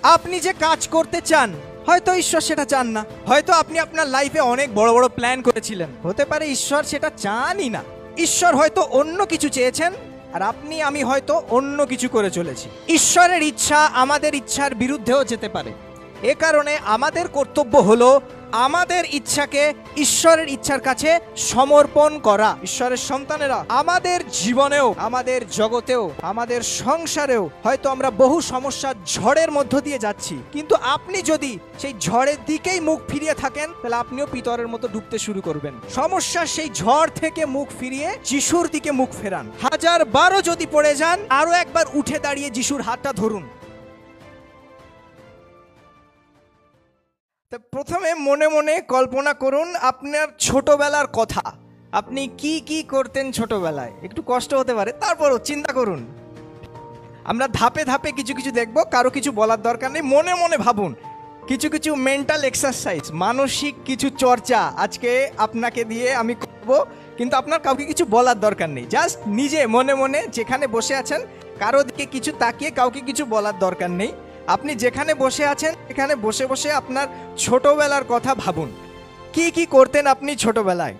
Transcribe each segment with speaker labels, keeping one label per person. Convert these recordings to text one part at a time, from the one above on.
Speaker 1: আপনি যে কাজ করতে চান, হয়তো ঈশ্বর সেটা চান না। হয়তো আপনি আপনার লাইফে অনেক বড় বড় প্ল্যান করেছিলেন, হতে পারে ঈশ্বর সেটা চানই না। ঈশ্বর হয়তো অন্য কিছু চেয়েছেন, আর আপনি আমি হয়তো অন্য কিছু করে চলেছি। ঈশ্বরের ইচ্ছা আমাদের ইচ্ছার বিরুদ্ধেও যেতে পারে। এ কারণে আমাদের কর্তব্য হলো আমাদের ইচ্ছাকে ঈশ্বরের ইচ্ছার কাছে সমর্পণ করা। ঈশ্বরের সন্তানেরা, আমাদের জীবনেও, আমাদের জগতেও, আমাদের সংসারেও হয়তো আমরা বহু সমস্যার ঝড়ের মধ্য দিয়ে যাচ্ছি, কিন্তু আপনি যদি সেই ঝড়ের দিকেই মুখ ফিরিয়ে থাকেন, তাহলে আপনিও পিতরের মতো ডুবতে শুরু করবেন। সমস্যার সেই ঝড় থেকে মুখ ফিরিয়ে যিশুর দিকে মুখ ফেরান। 1000 যদি পড়ে যান, আরো একবার উঠে দাঁড়িয়ে যিশুর হাতটা ধরুন। প্রথমে মনে মনে কল্পনা করুন আপনার ছোটবেলার কথা। আপনি কি কি করতেন ছোটবেলায়? একটু কষ্ট হতে পারে, তারপরও চিন্তা করুন। আমরা ধাপে ধাপে কিছু কিছু দেখব, কারো কিছু বলার দরকার নেই। মনে মনে ভাবুন। কিছু কিছু মেন্টাল এক্সারসাইজ, মানসিক কিছু চর্চা আজকে আপনাকে দিয়ে আমি করব, কিন্তু আপনার কাউকে কিছু বলার দরকার নেই। জাস্ট নিজে মনে মনে যেখানে বসে আছেন, কারো দিকে কিছু তাকিয়ে কাউকে কিছু বলার দরকার নেই। আপনি যেখানে বসে আছেন এখানে বসে বসে আপনার ছোটবেলার কথা ভাবুন। কি কি করতেন আপনি ছোটবেলায়?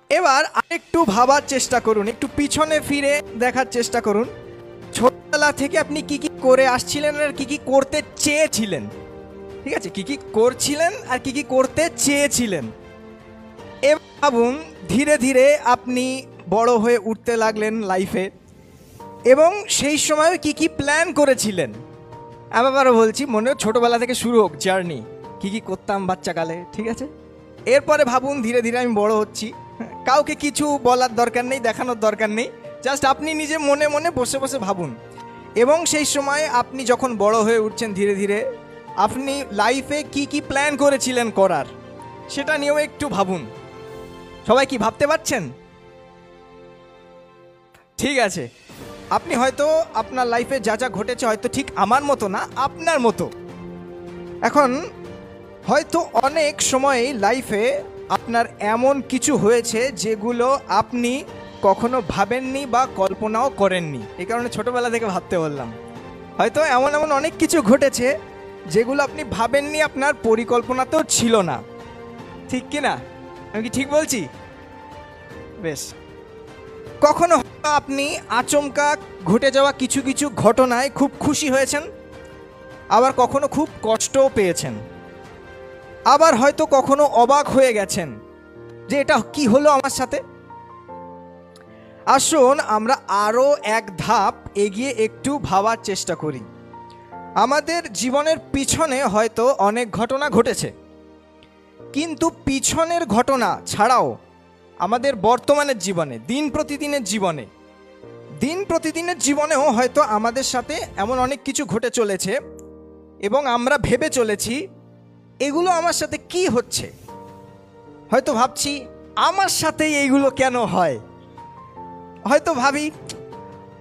Speaker 1: এবার আরেকটু ভাবার চেষ্টা করুন, একটু পিছনে ফিরে দেখার চেষ্টা করুন। ছোটবেলা থেকে আপনি কি কি করে আসছিলেন আর কি কি করতে চেয়েছিলেন। ঠিক আছে, কি কি করছিলেন আর কি কি করতে চেয়েছিলেন। এবার ভাবুন, ধীরে ধীরে আপনি বড় হয়ে উঠতে লাগলেন লাইফে, এবং সেই সময় কি কি প্ল্যান করেছিলেন। আবারও বলছি, মনে ছোটবেলা থেকে শুরু হোক জার্নি, কি কি করতাম বাচ্চাকালে। ঠিক আছে, এরপরে ভাবুন ধীরে ধীরে আমি বড় হচ্ছি। কাউকে কিছু বলার দরকার নেই, দেখানোর দরকার নেই, জাস্ট আপনি নিজে মনে মনে বসে বসে ভাবুন। এবং সেই সময় আপনি যখন বড় হয়ে উঠছেন ধীরে ধীরে, আপনি লাইফে কি কি প্ল্যান করেছিলেন করার, সেটা নিয়েও একটু ভাবুন। সবাই কি ভাবতে পারছেন? ঠিক আছে, আপনি হয়তো আপনার লাইফে যা যা ঘটেছে হয়তো ঠিক আমার মতো না, আপনার মতো। এখন হয়তো অনেক সময় লাইফে আপনার এমন কিছু হয়েছে যেগুলো আপনি কখনো ভাবেননি বা কল্পনাও করেননি। এই কারণে ছোটবেলা থেকে ভাবতে বললাম। হয়তো এমন এমন অনেক কিছু ঘটেছে যেগুলো আপনি ভাবেননি, আপনার পরিকল্পনাতেও ছিল না। ঠিক কি না? আমি কি ঠিক বলছি? বেশ। কখনো আপনি আচমকা ঘটে যাওয়া কিছু কিছু ঘটনায় খুব খুশি হয়েছেন, আবার কখনো খুব কষ্টও পেয়েছেন, আবার হয়তো কখনো অবাক হয়ে গেছেন যে এটা কি হলো আমার সাথে। আসুন আমরা আরও এক ধাপ এগিয়ে একটু ভাবার চেষ্টা করি। আমাদের জীবনের পিছনে হয়তো অনেক ঘটনা ঘটেছে, কিন্তু পিছনের ঘটনা ছাড়াও আমাদের বর্তমানের জীবনে, দিন প্রতিদিনের জীবনেও হয়তো আমাদের সাথে এমন অনেক কিছু ঘটে চলেছে, এবং আমরা ভেবে চলেছি এগুলো আমার সাথে কি হচ্ছে। হয়তো ভাবছি আমার সাথেই এইগুলো কেন হয়। হয়তো ভাবি,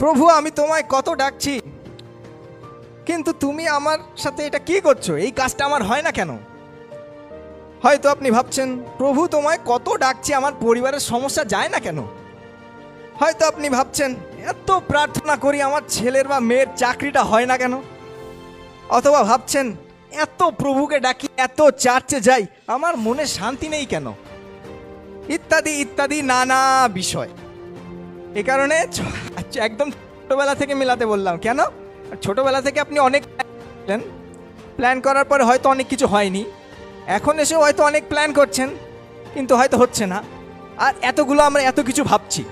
Speaker 1: প্রভু আমি তোমায় কত ডাকছি, কিন্তু তুমি আমার সাথে এটা কি করছো, এই কাজটা আমার হয় না কেন। হয়তো আপনি ভাবছেন, প্রভু তোমায় কত ডাকছি, আমার পরিবারের সমস্যা যায় না কেন। হয়তো আপনি ভাবছেন, এত প্রার্থনা করি আমার ছেলের বা মেয়ের চাকরিটা হয় না কেন। অথবা ভাবছেন, এত প্রভুকে ডাকি, এত চার্চে যাই, আমার মনে শান্তি নেই কেন। ইত্যাদি ইত্যাদি নানা বিষয়। এ কারণে একদম ছোটবেলা থেকে মেলাতে বললাম। কেন? ছোটবেলা থেকে আপনি অনেক প্ল্যান করার পরে হয়তো অনেক কিছু হয়নি, এখন এসেও হয়তো অনেক প্ল্যান করছেন, কিন্তু হয়তো হচ্ছে না। আর এতগুলো আমরা এত কিছু ভাবছি।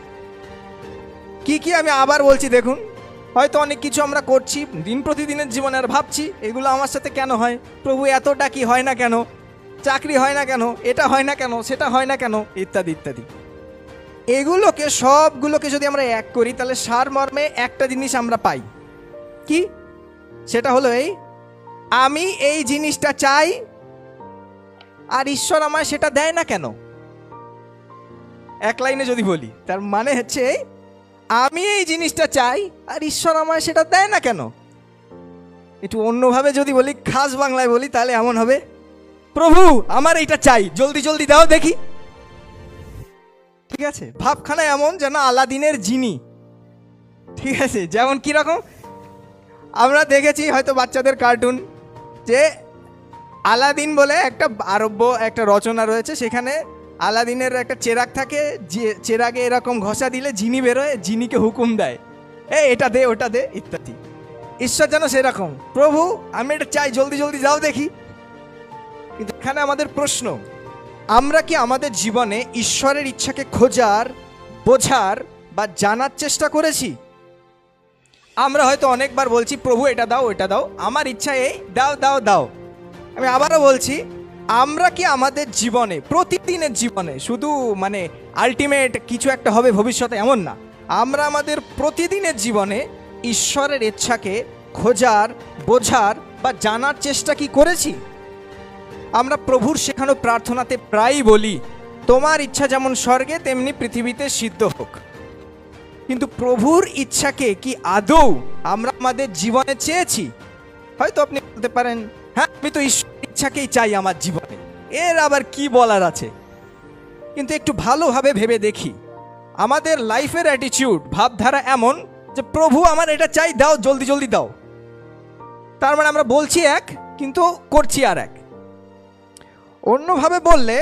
Speaker 1: কি কি আমি আবার বলছি দেখুন, হয়তো অনেক কিছু আমরা করছি দিন প্রতিদিনের জীবনে, আর ভাবছি এগুলো আমার সাথে কেন হয়, প্রভু এত ডাকি হয় না কেন, চাকরি হয় না কেন, এটা হয় না কেন, সেটা হয় না কেন, ইত্যাদি ইত্যাদি। এগুলোকে সবগুলোকে যদি আমরা এক করি, তাহলে সারমর্মে একটা জিনিস আমরা পাই। কি? সেটা হলো এই, আমি এই জিনিসটা চাই আর ঈশ্বর আমায় সেটা দেয় না কেন। এক লাইনে যদি বলি, তার মানে হচ্ছে আমি এই জিনিসটা চাই আর ঈশ্বর আমায় সেটা দেয় না কেন। একটু অন্যভাবে যদি বলি, খাস বাংলায় বলি, তাহলে এমন হবে, প্রভু আমার এইটা চাই, জলদি জলদি দাও দেখি। ঠিক আছে, ভাবখানা এমন যেন আলাদিনের জিনি। ঠিক আছে, যেমন কিরকম, আমরা দেখেছি হয়তো বাচ্চাদের কার্টুন, যে আলাদিন বলে একটা আরব্য একটা রচনা রয়েছে, সেখানে আলাদিনের একটা চেরাগ থাকে, যে চেরাগে এরকম ঘষা দিলে জিনি বেরোয়, জিনিকে হুকুম দেয়, এটা দে ওটা দে ইত্যাদি। ঈশ্বর যেন সেরকম, প্রভু আমি এটা চাই, জলদি জলদি যাও দেখি। কিন্তু এখানে আমাদের প্রশ্ন, আমরা কি আমাদের জীবনে ঈশ্বরের ইচ্ছাকে খোঁজার, বোঝার বা জানার চেষ্টা করেছি? আমরা হয়তো অনেকবার বলছি প্রভু এটা দাও ওটা দাও, আমার ইচ্ছা এই, দাও দাও দাও। আমি আবারও বলছি, আমরা কি আমাদের জীবনে, প্রতিদিনের জীবনে, শুধু মানে আলটিমেট কিছু একটা হবে ভবিষ্যতে এমন না, আমরা আমাদের প্রতিদিনের জীবনে ঈশ্বরের ইচ্ছাকে খোঁজার, বোঝার বা জানার চেষ্টা কি করেছি? আমরা প্রভুর শেখানো প্রার্থনাতে প্রায়ই বলি, তোমার ইচ্ছা যেমন স্বর্গে তেমনি পৃথিবীতে সিদ্ধ হোক। কিন্তু প্রভুর ইচ্ছাকে কি আদৌ আমরা আমাদের জীবনে চেয়েছি? হয়তো আপনি বলতে পারেন, হ্যাঁ আমি তো ঈশ্বরের ইচ্ছাকেই চাই আমার জীবনে, এর আবার কি বলার আছে। কিন্তু একটু ভালোভাবে ভেবে দেখি, আমাদের লাইফের অ্যাটিটিউড, ভাবধারা এমন যে প্রভু আমার এটা চাই, দাও জলদি জলদি দাও। তার মানে আমরা বলছি এক কিন্তু করছি আর এক। অন্যভাবে বললে,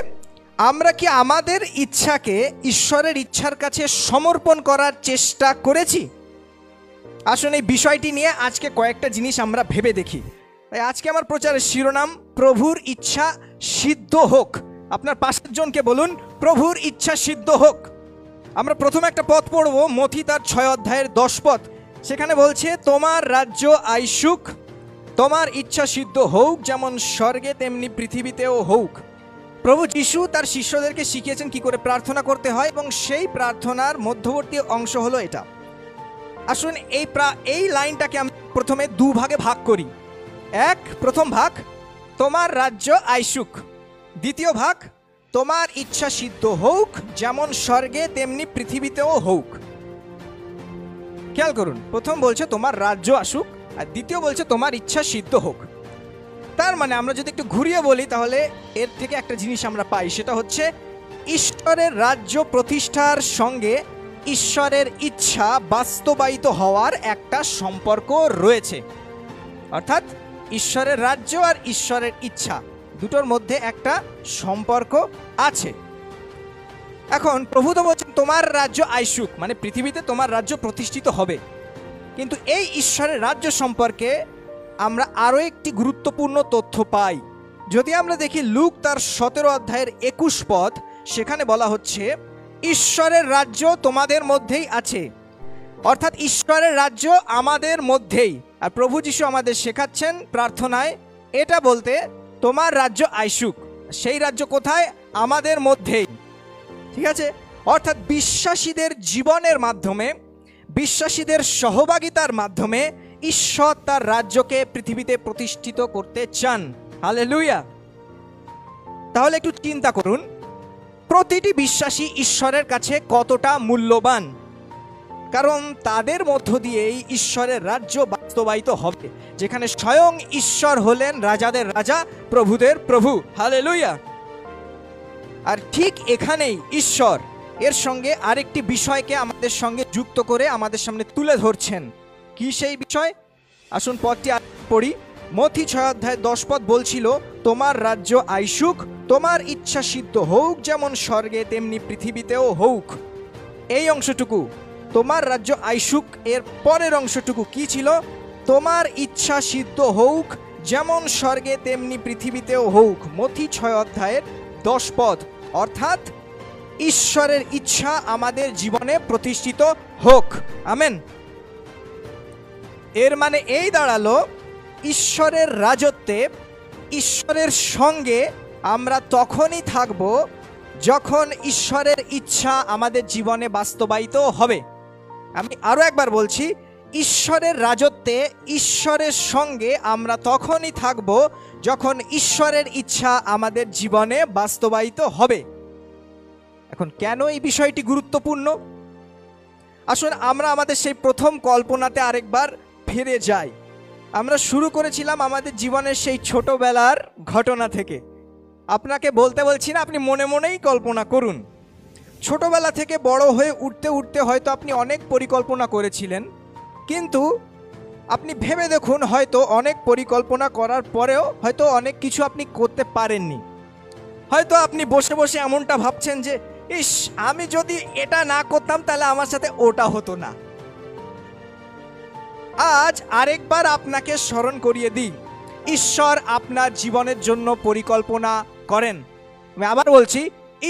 Speaker 1: আমরা কি আমাদের ইচ্ছাকে ঈশ্বরের ইচ্ছার কাছে সমর্পণ করার চেষ্টা করেছি? আসলে এই বিষয়টি নিয়ে আজকে কয়েকটা জিনিস আমরা ভেবে দেখি। তাই আজকে আমার প্রচারের শিরোনাম, প্রভুর ইচ্ছা সিদ্ধ হোক। আপনার পাশের জনকে বলুন, প্রভুর ইচ্ছা সিদ্ধ হোক। আমরা প্রথমে একটা পদ পড়ব, মথি তার 6 অধ্যায়ের 10 পদ। সেখানে বলছে, তোমার রাজ্য আইসুক, তোমার ইচ্ছা সিদ্ধ হোক, যেমন স্বর্গে তেমনি পৃথিবীতেও হোক। প্রভু যিশু তার শিষ্যদেরকে শিখিয়েছেন কি করে প্রার্থনা করতে হয়, এবং সেই প্রার্থনার মধ্যবর্তী অংশ হলো এটা। আসুন এই লাইনটাকে আমরা প্রথমে দুভাগে ভাগ করি। প্রথম ভাগ, তোমার রাজ্য আইসুক। দ্বিতীয় ভাগ, তোমার ইচ্ছা সিদ্ধ হোক, যেমন স্বর্গে তেমনি পৃথিবীতেও হোক। খেয়াল করুন, প্রথম বলছে তোমার রাজ্য আসুক, আর দ্বিতীয় বলছে তোমার ইচ্ছা সিদ্ধ হোক। তার মানে আমরা যদি একটু ঘুরিয়ে বলি, তাহলে এর থেকে একটা জিনিস আমরা পাই, সেটা হচ্ছে ঈশ্বরের রাজ্য প্রতিষ্ঠার সঙ্গে ঈশ্বরের ইচ্ছা বাস্তবায়িত হওয়ার একটা সম্পর্ক রয়েছে। অর্থাৎ ঈশ্বরের রাজ্য আর ঈশ্বরের ইচ্ছা দুটোর মধ্যে একটা সম্পর্ক আছে। এখন প্রভু তো বলছেন তোমার রাজ্য আইসুক, মানে পৃথিবীতে তোমার রাজ্য প্রতিষ্ঠিত হবে। কিন্তু এই ঈশ্বরের রাজ্য সম্পর্কে আমরা আরও একটি গুরুত্বপূর্ণ তথ্য পাই। যদি আমরা দেখি লুক তার 17 অধ্যায়ের 21 পদ, সেখানে বলা হচ্ছে, ঈশ্বরের রাজ্য তোমাদের মধ্যেই আছে। অর্থাৎ ঈশ্বরের রাজ্য আমাদের মধ্যেই। আর প্রভু যিশু আমাদের শেখাচ্ছেন প্রার্থনায় এটা বলতে, তোমার রাজ্য আইসুক। সেই রাজ্য কোথায়? আমাদের মধ্যেই। ঠিক আছে? অর্থাৎ বিশ্বাসীদের জীবনের মাধ্যমে, বিশ্বাসীদের সহভাগিতার মাধ্যমে ঈশ্বর তার রাজ্যকে পৃথিবীতে প্রতিষ্ঠিত করতে চান। হালেলুয়া। তাহলে একটু চিন্তা করুন, প্রতিটি বিশ্বাসী ঈশ্বরের কাছে কতটা মূল্যবান, কারণ তাদের মধ্য দিয়েই ঈশ্বরের রাজ্য বাস্তবায়িত হবে, যেখানে স্বয়ং ঈশ্বর হলেন রাজাদের রাজা, প্রভুদের প্রভু। হালেলুয়া। আর ঠিক এখানেই ঈশ্বর এর সঙ্গে আরেকটি বিষয়কে আমাদের সঙ্গে যুক্ত করে আমাদের সামনে তুলে ধরছেন। কি সেই বিষয়? আসুন পদটি পড়ি। মথি 6 অধ্যায় 10 পদ বলছিল, তোমার রাজ্য আইসুক, তোমার ইচ্ছা সিদ্ধ হোক, যেমন স্বর্গে তেমনি পৃথিবীতেও হোক। এই অংশটুকু, তোমার রাজ্য আইসুক, এর পরের অংশটুকু কি ছিল? তোমার ইচ্ছা সিদ্ধ হোক, যেমন স্বর্গে তেমনি পৃথিবীতেও হোক। মথি 6 অধ্যায়ের 10 পদ। অর্থাৎ ঈশ্বরের ইচ্ছা আমাদের জীবনে প্রতিষ্ঠিত হোক। আমেন। এর মানে এই দাঁড়ালো, ঈশ্বরের রাজত্বে, ঈশ্বরের সঙ্গে আমরা তখনই থাকব যখন ঈশ্বরের ইচ্ছা আমাদের জীবনে বাস্তবায়িত হবে। আমি আরও একবার বলছি, ঈশ্বরের রাজত্বে, ঈশ্বরের সঙ্গে আমরা তখনই থাকব যখন ঈশ্বরের ইচ্ছা আমাদের জীবনে বাস্তবায়িত হবে। এখন কেন এই বিষয়টি গুরুত্বপূর্ণ? আসুন আমরা আমাদের সেই প্রথম কল্পনাতে আরেকবার ফিরে যাই। আমরা শুরু করেছিলাম আমাদের জীবনের সেই ছোটবেলার ঘটনা থেকে। আপনাকে বলতে বলছি না, আপনি মনে মনেই কল্পনা করুন। ছোটবেলা থেকে বড় হয়ে উঠতে উঠতে হয়তো আপনি অনেক পরিকল্পনা করেছিলেন, কিন্তু আপনি ভেবে দেখুন, হয়তো অনেক পরিকল্পনা করার পরেও হয়তো অনেক কিছু আপনি করতে পারেননি। হয়তো আপনি বসে বসে এমনটা ভাবছেন যে ইস, আমি যদি এটা না করতাম তাহলে আমার সাথে ওটা হতো না। আজ আরেকবার আপনাকে স্মরণ করিয়ে দিই, ঈশ্বর আপনার জীবনের জন্য পরিকল্পনা করেন। আমি আবার বলছি,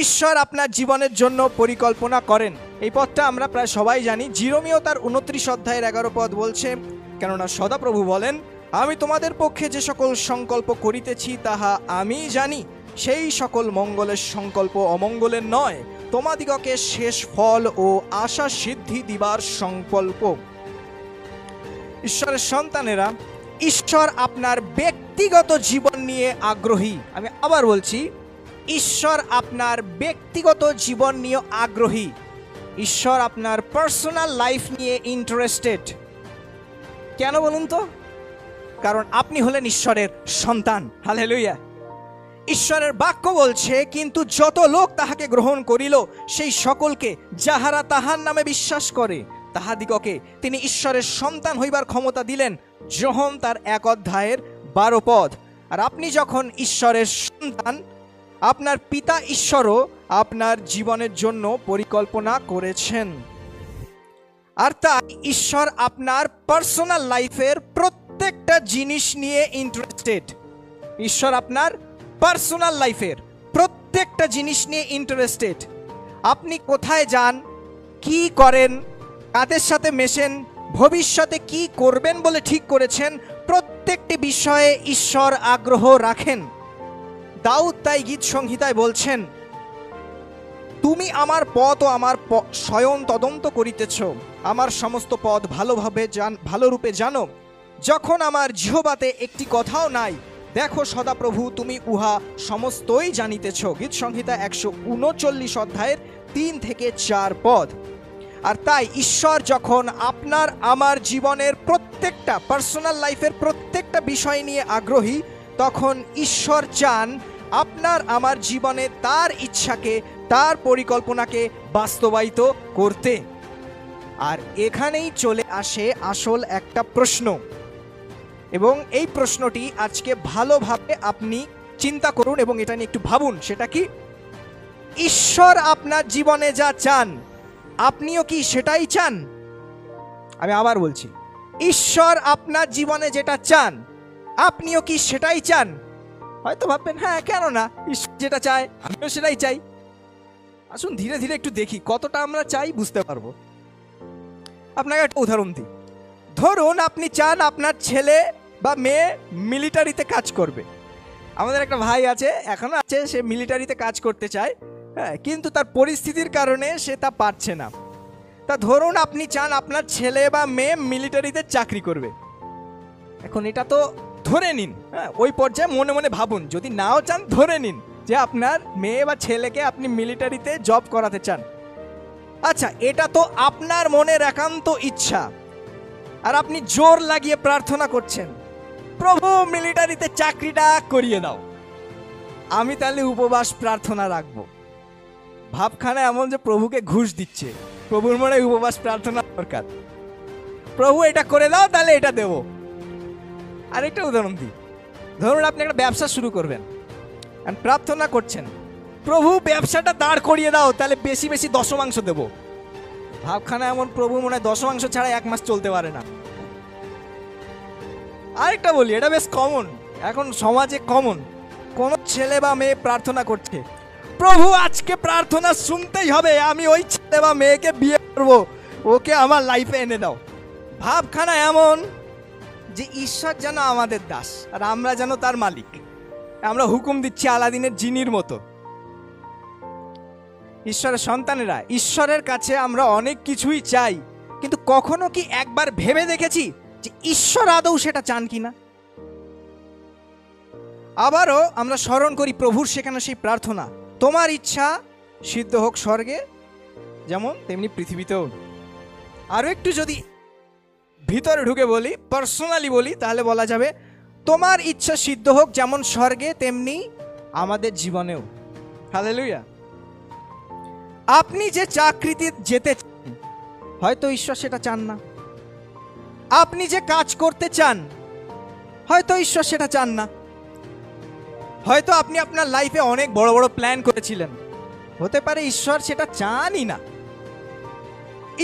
Speaker 1: ঈশ্বর আপনার জীবনের জন্য পরিকল্পনা করেন। এই পদটা আমরা প্রায় সবাই জানি। জিরোমীয় তার 29 অধ্যায়ের 11 পদ বলছে, কেননা সদাপ্রভু বলেন, আমি তোমাদের পক্ষে যে সকল সংকল্প করিতেছি তাহা আমি জানি, সেই সকল মঙ্গলের সংকল্প অমঙ্গলের নয়, তোমাদিগকে শেষ ফল ও আশা সিদ্ধি দিবার সংকল্প। ঈশ্বরের সন্তানেরা, ঈশ্বর আপনার ব্যক্তিগত জীবন নিয়ে আগ্রহী। আমি আবার বলছি, ঈশ্বর আপনার ব্যক্তিগত জীবন নিয়ে আগ্রহী। ঈশ্বর আপনার পার্সোনাল লাইফ নিয়ে ইন্টারেস্টেড। কেন বলুন তো? কারণ আপনি হলেন ঈশ্বরের সন্তান। হালেলুয়া। ঈশ্বরের বাক্য বলছে, কিন্তু যত লোক তাহাকে গ্রহণ করিল, সেই সকলকে যাহারা তাহার নামে বিশ্বাস করে তাহাদিগকে তিনি ঈশ্বরের সন্তান হইবার ক্ষমতা দিলেন। যোহন তার 1 অধ্যায়ের 12 পদ। আর আপনি যখন ঈশ্বরের সন্তান, আপনার পিতা ঈশ্বরও আপনার জীবনের জন্য পরিকল্পনা করেছেন। আর তাই ঈশ্বর আপনার পার্সোনাল লাইফের প্রত্যেকটা জিনিস নিয়ে ইন্টারেস্টেড। ঈশ্বর আপনার পার্সোনাল লাইফের প্রত্যেকটা জিনিস নিয়ে ইন্টারেস্টেড। আপনি কোথায় যান, কি করেন, কাদের সাথে মেশেন, ভবিষ্যতে কি করবেন বলে ঠিক করেছেন, প্রত্যেকটি বিষয়ে ঈশ্বর আগ্রহ রাখেন। দাউদ তাই গীত সংহিতায় বলছেন, তুমি আমার পথ ও আমার স্বয়ং তদন্ত করিতেছ, আমার সমস্ত পথ ভালোরূপে জানো। যখন আমার জিহ্বাতে একটি কথাও নাই, দেখো সদাপ্রভু তুমি উহা সমস্তই জানিতেছ। গীত সংহিতা 139 অধ্যায়ের 3 থেকে 4 পদ। আর তাই ঈশ্বর যখন আপনার আমার জীবনের প্রত্যেকটা পার্সোনাল লাইফের প্রত্যেকটা বিষয় নিয়ে আগ্রহী, তখন ঈশ্বর চান আপনার আমার জীবনে তার ইচ্ছাকে, তার পরিকল্পনাকে বাস্তবায়িত করতে। আর এখানেই চলে আসে আসল একটা প্রশ্ন, এবং এই প্রশ্নটি আজকে ভালোভাবে আপনি চিন্তা করুন এবং এটা নিয়ে একটু ভাবুন। সেটা কি? ঈশ্বর আপনার জীবনে যা চান, আপনিও কি সেটাই চান? আমি আবার বলছি, ঈশ্বর আপনার জীবনে যেটা চান, আপনিও কি সেটাই চান? হয়তো ভাববেন, হ্যাঁ কেন না, ঈশ্বর যেটা চায় আমিও সেটাই চাই। আসুন ধীরে ধীরে একটু দেখি কতটা আমরা চাই, বুঝতে পারবো। আপনাকে একটা উদাহরণ দিই। ধরুন আপনি চান আপনার ছেলে বা মেয়ে মিলিটারিতে কাজ করবে। আমাদের একটা ভাই আছে, এখনো আছে, সে মিলিটারিতে কাজ করতে চায়, হ্যাঁ, কিন্তু তার পরিস্থিতির কারণে সে তা পারছে না। তা ধরুন আপনি চান আপনার ছেলে বা মেয়ে মিলিটারিতে চাকরি করবে। এখন এটা তো ধরে নিন, হ্যাঁ, ওই পর্যায়ে মনে মনে ভাবুন, যদি নাও চান ধরে নিন যে আপনার মেয়ে বা ছেলেকে আপনি মিলিটারিতে জব করাতে চান। আচ্ছা, এটা তো আপনার মনের একান্ত ইচ্ছা, আর আপনি জোর লাগিয়ে প্রার্থনা করছেন, প্রভু মিলিটারিতে চাকরিটা করিয়ে দাও। আমি তাহলে উপবাস প্রার্থনা রাখবো। ভাবখানা এমন যে প্রভুকে ঘুষ দিচ্ছে, প্রভুর মনে উপবাস প্রার্থনা দরকার, প্রভু এটা করে দাও তাহলে এটা দেব। আরেকটা উদাহরণ দিই। ধরুন আপনি একটা ব্যবসা শুরু করবেন, প্রার্থনা করছেন, প্রভু ব্যবসাটা দাঁড় করিয়ে দাও তাহলে বেশি বেশি দশমাংশ দেব। ভাবখানা এমন, প্রভু মনে হয় দশমাংশ ছাড়া 1 মাস চলতে পারে না। আরেকটা বলি, এটা বেশ কমন, এখন সমাজে কমন। কোন ছেলে বা মেয়ে প্রার্থনা করছে, প্রভু আজকে প্রার্থনা শুনতেই হবে, আমি ওই ছেলে বা মেয়েকে বিয়ে করব, ওকে আমার লাইফে এনে দাও। ভাবখানা এমন যে ঈশ্বর যেন আমাদের দাস আর আমরা যেন তার মালিক। আমরা হুকুম দিচ্ছি আলাদিনের জিনির মতো। ঈশ্বরের সন্তানেরা, ঈশ্বরের কাছে আমরা অনেক কিছুই চাই, কিন্তু কখনো কি একবার ভেবে দেখেছি যে ঈশ্বর আদৌ সেটা চান কিনা? আবারও আমরা স্মরণ করি প্রভুর শেখানো সেই প্রার্থনা, তোমার ইচ্ছা সিদ্ধ হোক স্বর্গে যেমন তেমনি পৃথিবীতেও। আরো একটু যদি ভিতরে ঢুকে বলি, পার্সোনালি বলি, তাহলে বলা যাবে, তোমার ইচ্ছা সিদ্ধ হোক যেমন স্বর্গে তেমনি আমাদের জীবনেও। হালেলুয়া। আপনি যে চাকরিতে যেতে চান, হয়তো ঈশ্বর সেটা চান না, আপনি যে কাজ করতে চান, হয়তো ঈশ্বর সেটা চান না। হয়তো আপনি আপনার লাইফে অনেক বড় বড় প্ল্যান করেছিলেন, হতে পারে ঈশ্বর সেটা চানই না।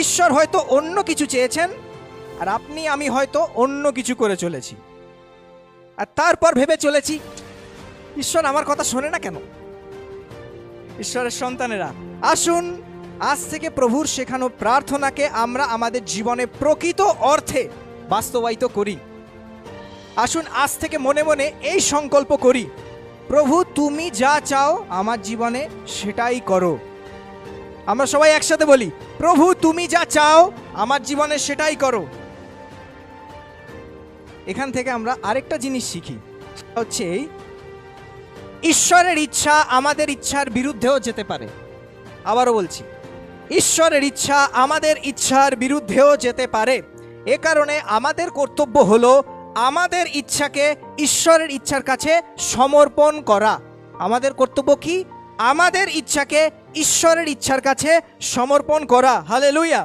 Speaker 1: ঈশ্বর হয়তো অন্য কিছু চেয়েছেন, আর আপনি আমি হয়তো অন্য কিছু করে চলেছি, আর তারপর ভেবে চলেছি ঈশ্বর আমার কথা শোনে না কেন। ঈশ্বরের সন্তানেরা, আসুন আজ থেকে প্রভুর শেখানো প্রার্থনাকে আমরা আমাদের জীবনে প্রকৃত অর্থে বাস্তবায়িত করি। আসুন আজ থেকে মনে মনে এই সংকল্প করি, প্রভু তুমি যা চাও আমার জীবনে সেটাই করো। আমরা সবাই একসাথে বলি, প্রভু তুমি যা চাও আমার জীবনে সেটাই করো। এখান থেকে আমরা আরেকটা জিনিস শিখি, সেটা হচ্ছে ঈশ্বরের ইচ্ছা আমাদের ইচ্ছার বিরুদ্ধেও যেতে পারে। আবারও বলছি, ঈশ্বরের ইচ্ছা আমাদের ইচ্ছার বিরুদ্ধেও যেতে পারে। এ কারণে আমাদের কর্তব্য হলো আমাদের ইচ্ছাকে ঈশ্বরের ইচ্ছার কাছে সমর্পণ করা। আমাদের কর্তব্য কি? আমাদের ইচ্ছাকে ঈশ্বরের ইচ্ছার কাছে সমর্পণ করা। হালেলুয়া।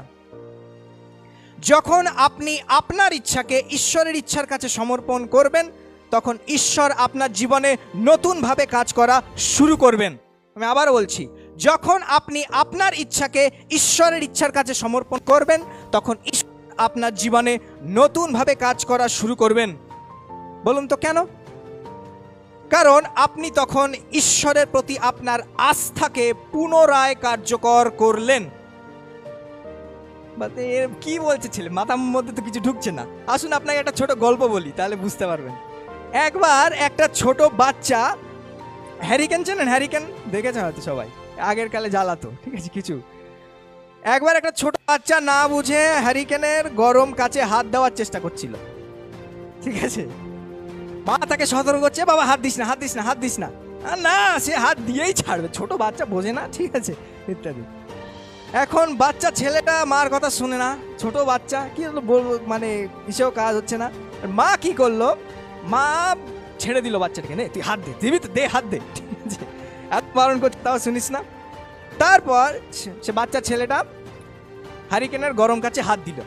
Speaker 1: যখন আপনি আপনার ইচ্ছাকে ঈশ্বরের ইচ্ছার কাছে সমর্পণ করবেন, তখন ঈশ্বর আপনার জীবনে নতুনভাবে কাজ করা শুরু করবেন। আমি আবার বলছি, যখন আপনি আপনার ইচ্ছাকে ঈশ্বরের ইচ্ছার কাছে সমর্পণ করবেন, তখন ঈশ্বর আপনার জীবনে নতুনভাবে কাজ করা শুরু করবেন। বলুন তো কেন? কারণ আপনি তখন ঈশ্বরের প্রতি আপনার আস্থাকে পুনরায় কার্যকর করলেন। কি বলছে ছেলে, মাথার মধ্যে তো কিছু ঢুকছে না। আসুন আপনাকে একটা ছোট গল্প বলি, তাহলে বুঝতে পারবেন। একবার একটা ছোট বাচ্চা, হ্যারিকেন চেনেন? হ্যারিকেন দেখেছেন হয়তো সবাই, আগের কালে জ্বালাতো, ঠিক আছে কিছু। একবার একটা ছোট বাচ্চা না বুঝে হ্যারিকেনের গরম কাছে হাত দেওয়ার চেষ্টা করছিল, ঠিক আছে। মা তাকে সতর্ক করছে, বাবা হাত দিস না, হাত দিস না, হাত দিস না। না, সে হাত দিয়েই ছাড়বে, ছোট বাচ্চা বোঝে না, ঠিক আছে, ইত্যাদি। এখন বাচ্চা ছেলেটা মার কথা শুনে না, ছোট বাচ্চা, কি বলবো, মানে কিসেও কাজ হচ্ছে না। মা কি করলো, মা ছেড়ে দিল বাচ্চাটাকে, নে তুই হাত দে, দিবি তো দে, হাত দে, ঠিক আছে। এত বারণ করছে তাও শুনিস না। তারপর সে বাচ্চা ছেলেটা হারিকেনের গরম কাছে হাত দিল।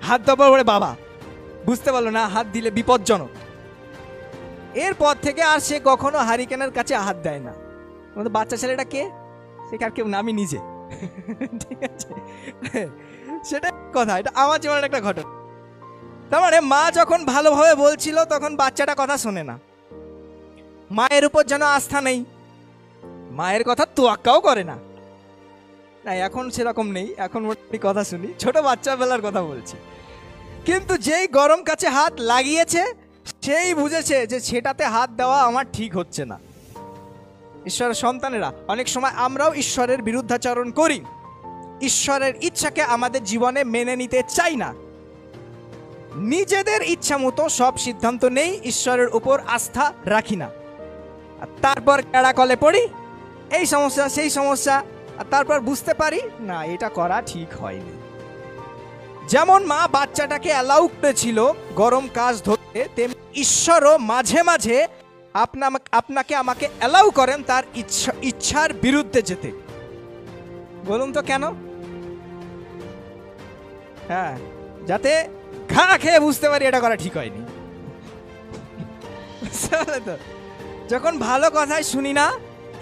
Speaker 1: হাত দেওয়ার পরে বাবা বুঝতে পারলো না হাত দিলে বিপজ্জনক। এরপর থেকে আর সে কখনো হারিকেনের কাছে হাত দেয় না। বাচ্চা ছেলেটা কে? সে কার কেউ না, আমি নিজে, ঠিক আছে। সেটা কথা, এটা আমার জীবনের একটা ঘটনা। তার মানে মা যখন ভালোভাবে বলছিল, তখন বাচ্চাটা কথা শোনে না। মায়ের উপর যেন আস্থা নেই, মায়ের কথা তোয়াক্কাও করে না। না, এখন সেরকম নেই, এখন মোটামুটি কথা শুনি, ছোট বাচ্চা বেলার কথা বলছি। কিন্তু যেই গরম কাছে হাত লাগিয়েছে, সেই বুঝেছে যে সেটাতে হাত দেওয়া আমার ঠিক হচ্ছে না। ঈশ্বরের সন্তানেরা, অনেক সময় আমরাও ঈশ্বরের বিরুদ্ধাচরণ করি, ঈশ্বরের ইচ্ছাকে আমাদের জীবনে মেনে নিতে চাই না, নিজেদের ইচ্ছা মতো সব সিদ্ধান্ত নেই, ঈশ্বরের উপর আস্থা রাখি না, আর তারপর কেড়া কলে পড়ি, এই সমস্যা সেই সমস্যা, আর তারপর বুঝতে পারি না এটা করা ঠিক হয়নি। যেমন মা বাচ্চাটাকে অ্যালাউ করেছিল গরম কাজ ধরতে, তেমনি ঈশ্বরও মাঝে মাঝে আপনাকে আমাকে অ্যালাউ করেন তার ইচ্ছার বিরুদ্ধে যেতে। বলুন তো কেন? হ্যাঁ, যাতে ঘা খেয়ে বুঝতে পারি এটা করা ঠিক হয়নি। তো যখন ভালো কথাই শুনি না,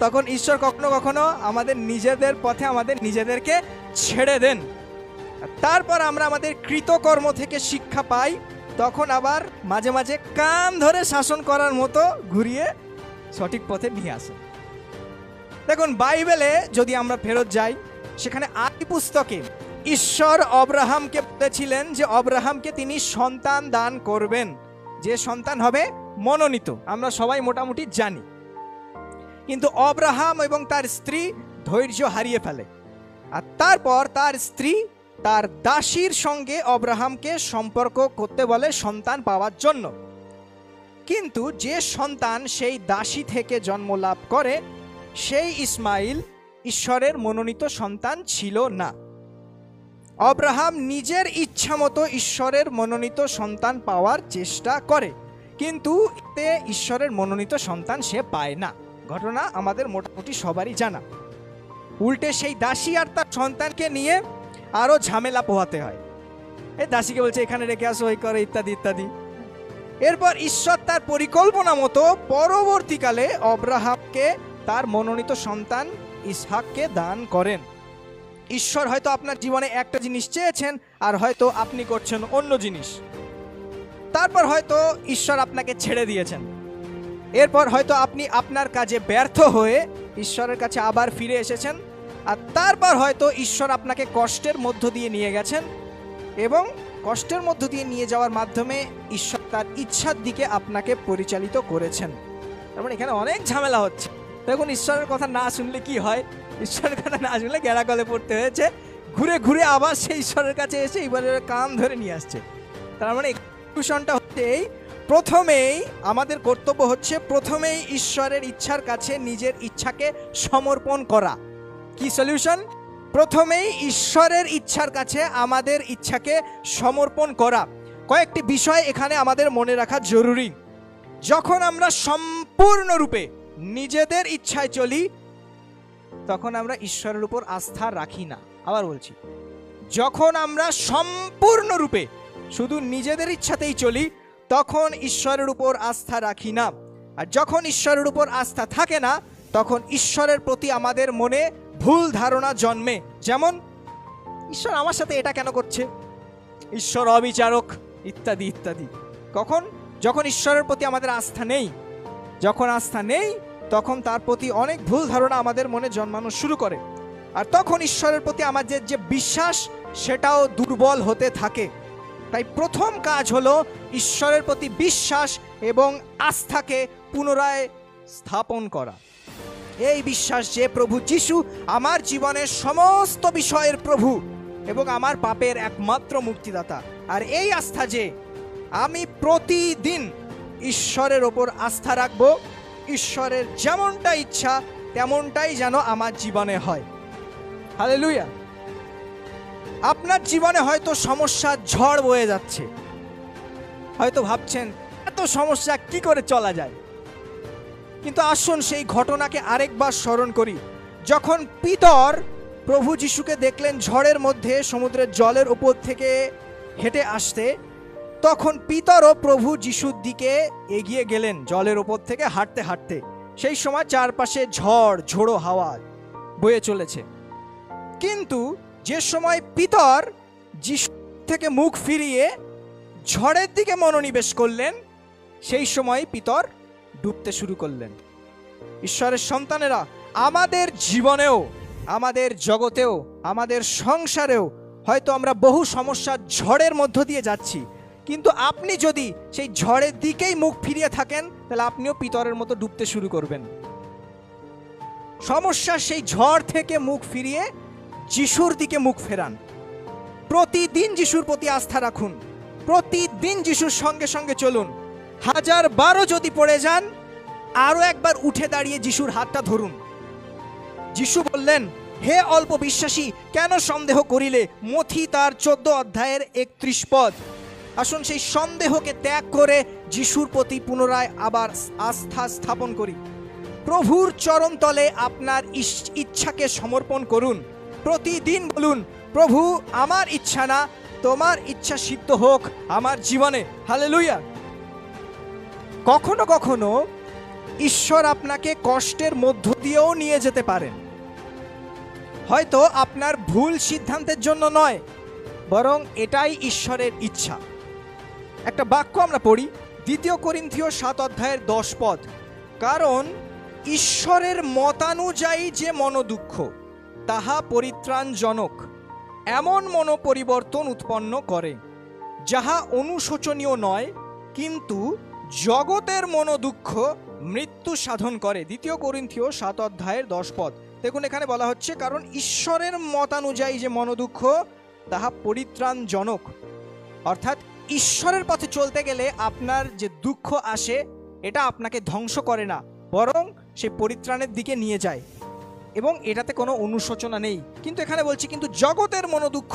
Speaker 1: তখন ঈশ্বর কখনো কখনো আমাদের নিজেদের পথে আমাদের নিজেদেরকে ছেড়ে দেন। তারপর আমরা আমাদের কৃতকর্ম থেকে শিক্ষা পাই, তখন আবার মাঝে মাঝে কান ধরে শাসন করার মতো ঘুরিয়ে সঠিক পথে নিয়ে আসে। দেখুন, বাইবেলে যদি আমরা ফেরত যাই, সেখানে আদি পুস্তকে ঈশ্বর অব্রাহামকে বলেছিলেন যে অব্রাহামকে তিনি সন্তান দান করবেন, যে সন্তান হবে মনোনীত, আমরা সবাই মোটামুটি জানি। কিন্তু অব্রাহাম এবং তার স্ত্রী ধৈর্য হারিয়ে ফেলে, আর তারপর তার স্ত্রী তার দাসীর সঙ্গে অব্রাহামকে সম্পর্ক করতে বলে সন্তান পাওয়ার জন্য। কিন্তু যে সন্তান সেই দাসী থেকে জন্ম লাভ করে, সেই ইসমাইল ঈশ্বরের মনোনীত সন্তান ছিল না। অব্রাহাম নিজের ইচ্ছা মতো ঈশ্বরের মনোনীত সন্তান পাওয়ার চেষ্টা করে, কিন্তু এতে ঈশ্বরের মনোনীত সন্তান সে পায় না। ঘটনা আমাদের মোটামুটি সবারই জানা। উল্টে সেই দাসী আর তার সন্তানকে নিয়ে আরো ঝামেলা পোহাতে হয়। এই দাসীকে বলছে এখানে রেখে আসো, ওই করে, ইত্যাদি ইত্যাদি। এরপর ঈশ্বর তার পরিকল্পনা মতো পরবর্তীকালে অব্রাহামকে তার মনোনীত সন্তান ইসহাককে দান করেন। ঈশ্বর হয়তো আপনার জীবনে একটা জিনিস চেয়েছেন, আর হয়তো আপনি করছেন অন্য জিনিস। তারপর হয়তো ঈশ্বর আপনাকে ছেড়ে দিয়েছেন। এরপর হয়তো আপনি আপনার কাজে ব্যর্থ হয়ে ঈশ্বরের কাছে আবার ফিরে এসেছেন। আর তারপর হয়তো ঈশ্বর আপনাকে কষ্টের মধ্য দিয়ে নিয়ে গেছেন, এবং কষ্টের মধ্য দিয়ে নিয়ে যাওয়ার মাধ্যমে ঈশ্বর তার ইচ্ছার দিকে আপনাকে পরিচালিত করেছেন। তার মানে এখানে অনেক ঝামেলা হচ্ছে। দেখুন, ঈশ্বরের কথা না শুনলে কি হয়, ঈশ্বরের কথা না শুনলে গেরাকলে পড়তে হয়েছে, ঘুরে ঘুরে আবার সেই ঈশ্বরের কাছে এসে এবারে কান ধরে নিয়ে আসছে। তার মানে কনফিউশনটা হচ্ছে এই, প্রথমেই আমাদের কর্তব্য হচ্ছে প্রথমেই ঈশ্বরের ইচ্ছার কাছে নিজের ইচ্ছাকে সমর্পণ করা। কি সলিউশন? প্রথমেই ঈশ্বরের ইচ্ছার কাছে আমাদের ইচ্ছাকে সমর্পণ করা। কয়েকটি বিষয় এখানে আমাদের মনে রাখা জরুরি। যখন আমরা সম্পূর্ণরূপে নিজেদের ইচ্ছায় চলি, তখন আমরা ঈশ্বরের উপর আস্থা রাখি না। আবার বলছি, যখন আমরা সম্পূর্ণরূপে শুধু নিজেদের ইচ্ছাতেই চলি, তখন ঈশ্বরের উপর আস্থা রাখি না। আর যখন ঈশ্বরের উপর আস্থা থাকে না, তখন ঈশ্বরের প্রতি আমাদের মনে ভুল ধারণা জন্মে। যেমন, ঈশ্বর আমার সাথে এটা কেন করছে, ঈশ্বর অবিচারক, ইত্যাদি ইত্যাদি। যখন ঈশ্বরের প্রতি আমাদের আস্থা নেই, যখন আস্থা নেই, তখন তার প্রতি অনেক ভুল ধারণা আমাদের মনে জন্মানো শুরু করে। আর তখন ঈশ্বরের প্রতি আমাদের যে বিশ্বাস, সেটাও দুর্বল হতে থাকে। তাই প্রথম কাজ হলো ঈশ্বরের প্রতি বিশ্বাস এবং আস্থাকে পুনরায় স্থাপন করা। এই বিশ্বাস যে প্রভু যিশু আমার জীবনের সমস্ত বিষয়ের প্রভু এবং আমার পাপের একমাত্র মুক্তিদাতা। আর এই আস্থা যে আমি প্রতিদিন ঈশ্বরের ওপর আস্থা রাখবো, ঈশ্বরের যেমনটা ইচ্ছা তেমনটাই যেন আমার জীবনে হয়। হালেলুয়া। আপনার জীবনে হয়তো সমস্যার ঝড় বয়ে যাচ্ছে, হয়তো ভাবছেন এত সমস্যা কি করে চলা যায়। কিন্তু আসুন সেই ঘটনাকে আরেকবার স্মরণ করি। যখন পিতর প্রভু যিশুকে দেখলেন ঝড়ের মধ্যে সমুদ্রের জলের উপর থেকে হেঁটে আসতে, তখন পিতরও প্রভু যিশুর দিকে এগিয়ে গেলেন জলের উপর থেকে হাঁটতে হাঁটতে। সেই সময় চারপাশে ঝোড়ো হাওয়া বয়ে চলেছে। কিন্তু যে সময় পিতর যিশু থেকে মুখ ফিরিয়ে ঝড়ের দিকে মনোনিবেশ করলেন, সেই সময় পিতর ডুবতে শুরু করলেন। ঈশ্বরের সন্তানেরা, আমাদের জীবনেও, আমাদের জগতেও, আমাদের সংসারেও হয়তো আমরা বহু সমস্যার ঝড়ের মধ্য দিয়ে যাচ্ছি, কিন্তু আপনি যদি সেই ঝড়ের দিকেই মুখ ফিরিয়ে থাকেন, তাহলে আপনিও পিতরের মতো ডুবতে শুরু করবেন। সমস্যার সেই ঝড় থেকে মুখ ফিরিয়ে যিশুর দিকে মুখ ফেরান। প্রতিদিন যিশুর প্রতি আস্থা রাখুন, প্রতিদিন যিশুর সঙ্গে সঙ্গে চলুন। 1000 যদি পড়ে যান, আরো একবার উঠে দাঁড়িয়ে যিশুর হাতটা ধরুন। যিশু বললেন, হে অল্প বিশ্বাসী, কেন সন্দেহ করিলে? মথি তার 14 অধ্যায়ের 31 পদ। আসুন সেই সন্দেহকে ত্যাগ করে যিশুর প্রতি পুনরায় আবার আস্থা স্থাপন করি। প্রভুর চরণ তলে আপনার ইচ্ছাকে সমর্পণ করুন। প্রতিদিন বলুন, প্রভু, আমার ইচ্ছা না, তোমার ইচ্ছা সিদ্ধ হোক আমার জীবনে। হালেলুয়া। কখনো কখনো ঈশ্বর আপনাকে কষ্টের মধ্য দিয়েও নিয়ে যেতে পারেন। হয়তো আপনার ভুল সিদ্ধান্তের জন্য নয়, বরং এটাই ঈশ্বরের ইচ্ছা। একটা বাক্য আমরা পড়ি, 2 করিন্থীয় 7 অধ্যায়ের 10 পদ। কারণ ঈশ্বরের মতানুযায়ী যে মনোদুঃখ, তাহা পরিত্রাণজনক, এমন মনোপরিবর্তন উৎপন্ন করে, যাহা অনুশোচনীয় নয়, কিন্তু জগতের মনোদুঃখ মৃত্যু সাধন করে। 2 করিন্থীয় 7 অধ্যায়ের 10 পদ। দেখুন, এখানে বলা হচ্ছে, কারণ ঈশ্বরের মতানুযায়ী যে মনোদুঃখ, তাহা পরিত্রাণজনক। অর্থাৎ ঈশ্বরের পথে চলতে গেলে আপনার যে দুঃখ আসে, এটা আপনাকে ধ্বংস করে না, বরং সে পরিত্রাণের দিকে নিয়ে যায়, এবং এটাতে কোনো অনুশোচনা নেই। কিন্তু এখানে বলছি, কিন্তু জগতের মনোদুঃখ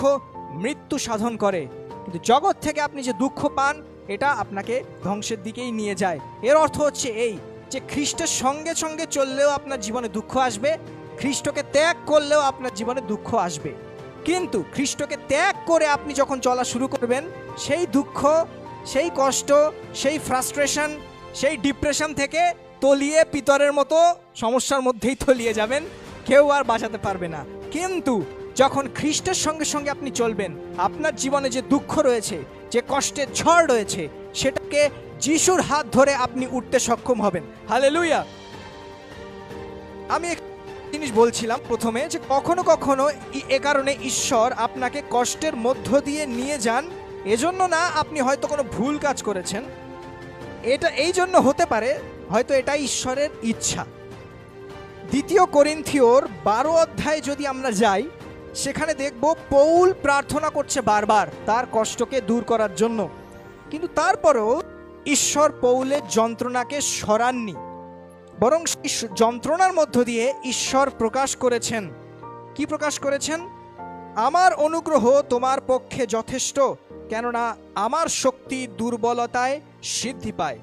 Speaker 1: মৃত্যু সাধন করে। কিন্তু জগৎ থেকে আপনি যে দুঃখ পান, এটা আপনাকে ধ্বংসের দিকেই নিয়ে যায়। এর অর্থ হচ্ছে এই যে খ্রিস্টের সঙ্গে সঙ্গে চললেও আপনার জীবনে দুঃখ আসবে, খ্রিস্টকে ত্যাগ করলেও আপনার জীবনে দুঃখ আসবে। কিন্তু খ্রিস্টকে ত্যাগ করে আপনি যখন চলা শুরু করবেন, সেই দুঃখ, সেই কষ্ট, সেই ফ্রাস্ট্রেশন, সেই ডিপ্রেশন থেকে তলিয়ে পিতরের মতো সমস্যার মধ্যেই তলিয়ে যাবেন, কেউ আর বাঁচাতে পারবে না। কিন্তু যখন খ্রিস্টের সঙ্গে সঙ্গে আপনি চলবেন, আপনার জীবনে যে দুঃখ রয়েছে, যে কষ্টের ঝড় রয়েছে, সেটাকে যিশুর হাত ধরে আপনি উঠতে সক্ষম হবেন। হালেলুয়া। আমি জিনিস বলছিলাম প্রথমে, যে কখনো কখনো এ কারণে ঈশ্বর আপনাকে কষ্টের মধ্য দিয়ে নিয়ে যান, এজন্য না আপনি হয়তো কোনো ভুল কাজ করেছেন, এটা এই জন্য হতে পারে, হয়তো এটাই ঈশ্বরের ইচ্ছা। 2 করিন্থীয়র 12 অধ্যায়ে যদি আমরা যাই, সেখানে দেখব পৌল প্রার্থনা করছে বারবার তার কষ্টকে দূর করার জন্য, কিন্তু তারপরেও ঈশ্বর পৌলের যন্ত্রণাকে সরাননি, বরং যন্ত্রণার মধ্য দিয়ে ঈশ্বর প্রকাশ করেছেন। কি প্রকাশ করেছেন? আমার অনুগ্রহ তোমার পক্ষে যথেষ্ট, কেননা আমার শক্তি দুর্বলতায় সিদ্ধি পায়।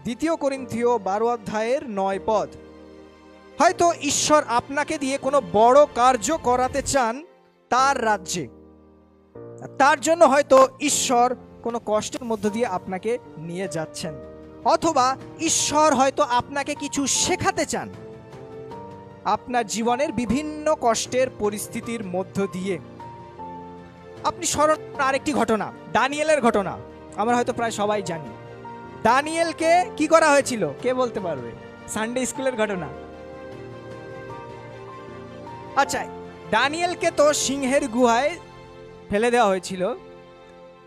Speaker 1: 2 করিন্থীয় 12 অধ্যায়ের 9 পদ। হয়তো ঈশ্বর আপনাকে দিয়ে কোনো বড় কার্য করাতে চান তার রাজ্যে, তার জন্য হয়তো ঈশ্বর কোনো কষ্টের মধ্য দিয়ে আপনাকে নিয়ে যাচ্ছেন, অথবা ঈশ্বর হয়তো আপনাকে কিছু শেখাতে চান আপনার জীবনের বিভিন্ন কষ্টের পরিস্থিতির মধ্য দিয়ে। আপনি স্মরণ আরেকটি ঘটনা, দানিয়েলের ঘটনা, আমরা হয়তো প্রায় সবাই জানি। দানিয়েলকে কি করা হয়েছিল, কে বলতে পারবে? সানডে স্কুলের ঘটনা। আচ্ছা, দানিয়েলকে তো সিংহের গুহায় ফেলে দেওয়া হয়েছিল,